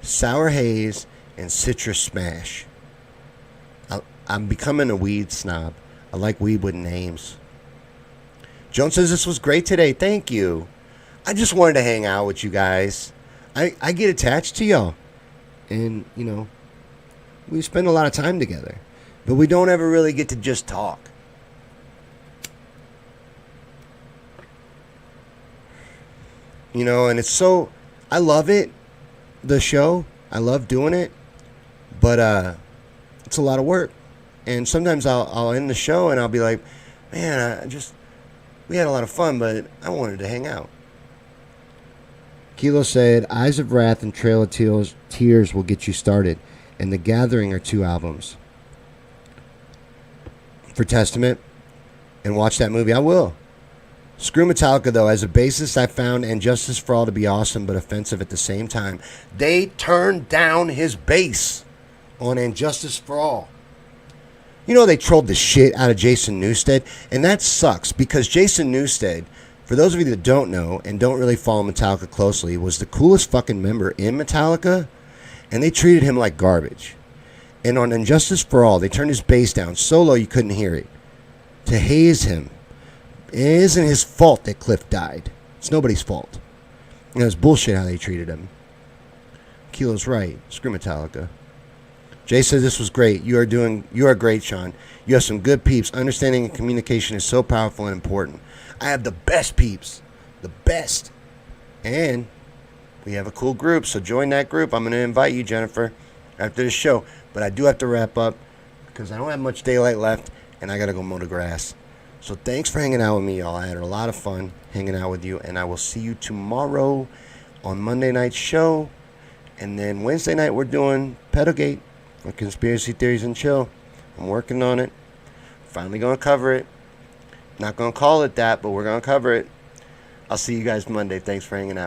A: Sour Haze, and Citrus Smash. I'm becoming a weed snob. I like weed with names. Joan says this was great today. Thank you. I just wanted to hang out with you guys. I get attached to y'all. And, you know, we spend a lot of time together. But we don't ever really get to just talk. You know, and it's so, I love it, the show. I love doing it. But it's a lot of work. And sometimes I'll end the show and I'll be like, man, we had a lot of fun, but I wanted to hang out. Kilo said, Eyes of Wrath and Trail of Tears will get you started. And The Gathering are 2 albums. For Testament. And watch that movie. I will. Screw Metallica, though. As a bassist, I found And Justice for All to be awesome, but offensive at the same time. They turned down his bass on And Justice for All. You know, they trolled the shit out of Jason Newsted, and that sucks, because Jason Newsted, for those of you that don't know and don't really follow Metallica closely, was the coolest fucking member in Metallica, and they treated him like garbage. And on Injustice for All, they turned his bass down so low you couldn't hear it. To haze him. It isn't his fault that Cliff died. It's nobody's fault. And it was bullshit how they treated him. Kilo's right. Screw Metallica. Jay says this was great. You are great, Sean. You have some good peeps. Understanding and communication is so powerful and important. I have the best peeps. The best. And we have a cool group, so join that group. I'm going to invite you, Jennifer, after the show. But I do have to wrap up because I don't have much daylight left, and I got to go mow the grass. So thanks for hanging out with me, y'all. I had a lot of fun hanging out with you, and I will see you tomorrow on Monday night's show. And then Wednesday night, we're doing Pedogate for Conspiracy Theories and Chill. I'm working on it. Finally going to cover it. Not going to call it that, but we're going to cover it. I'll see you guys Monday. Thanks for hanging out.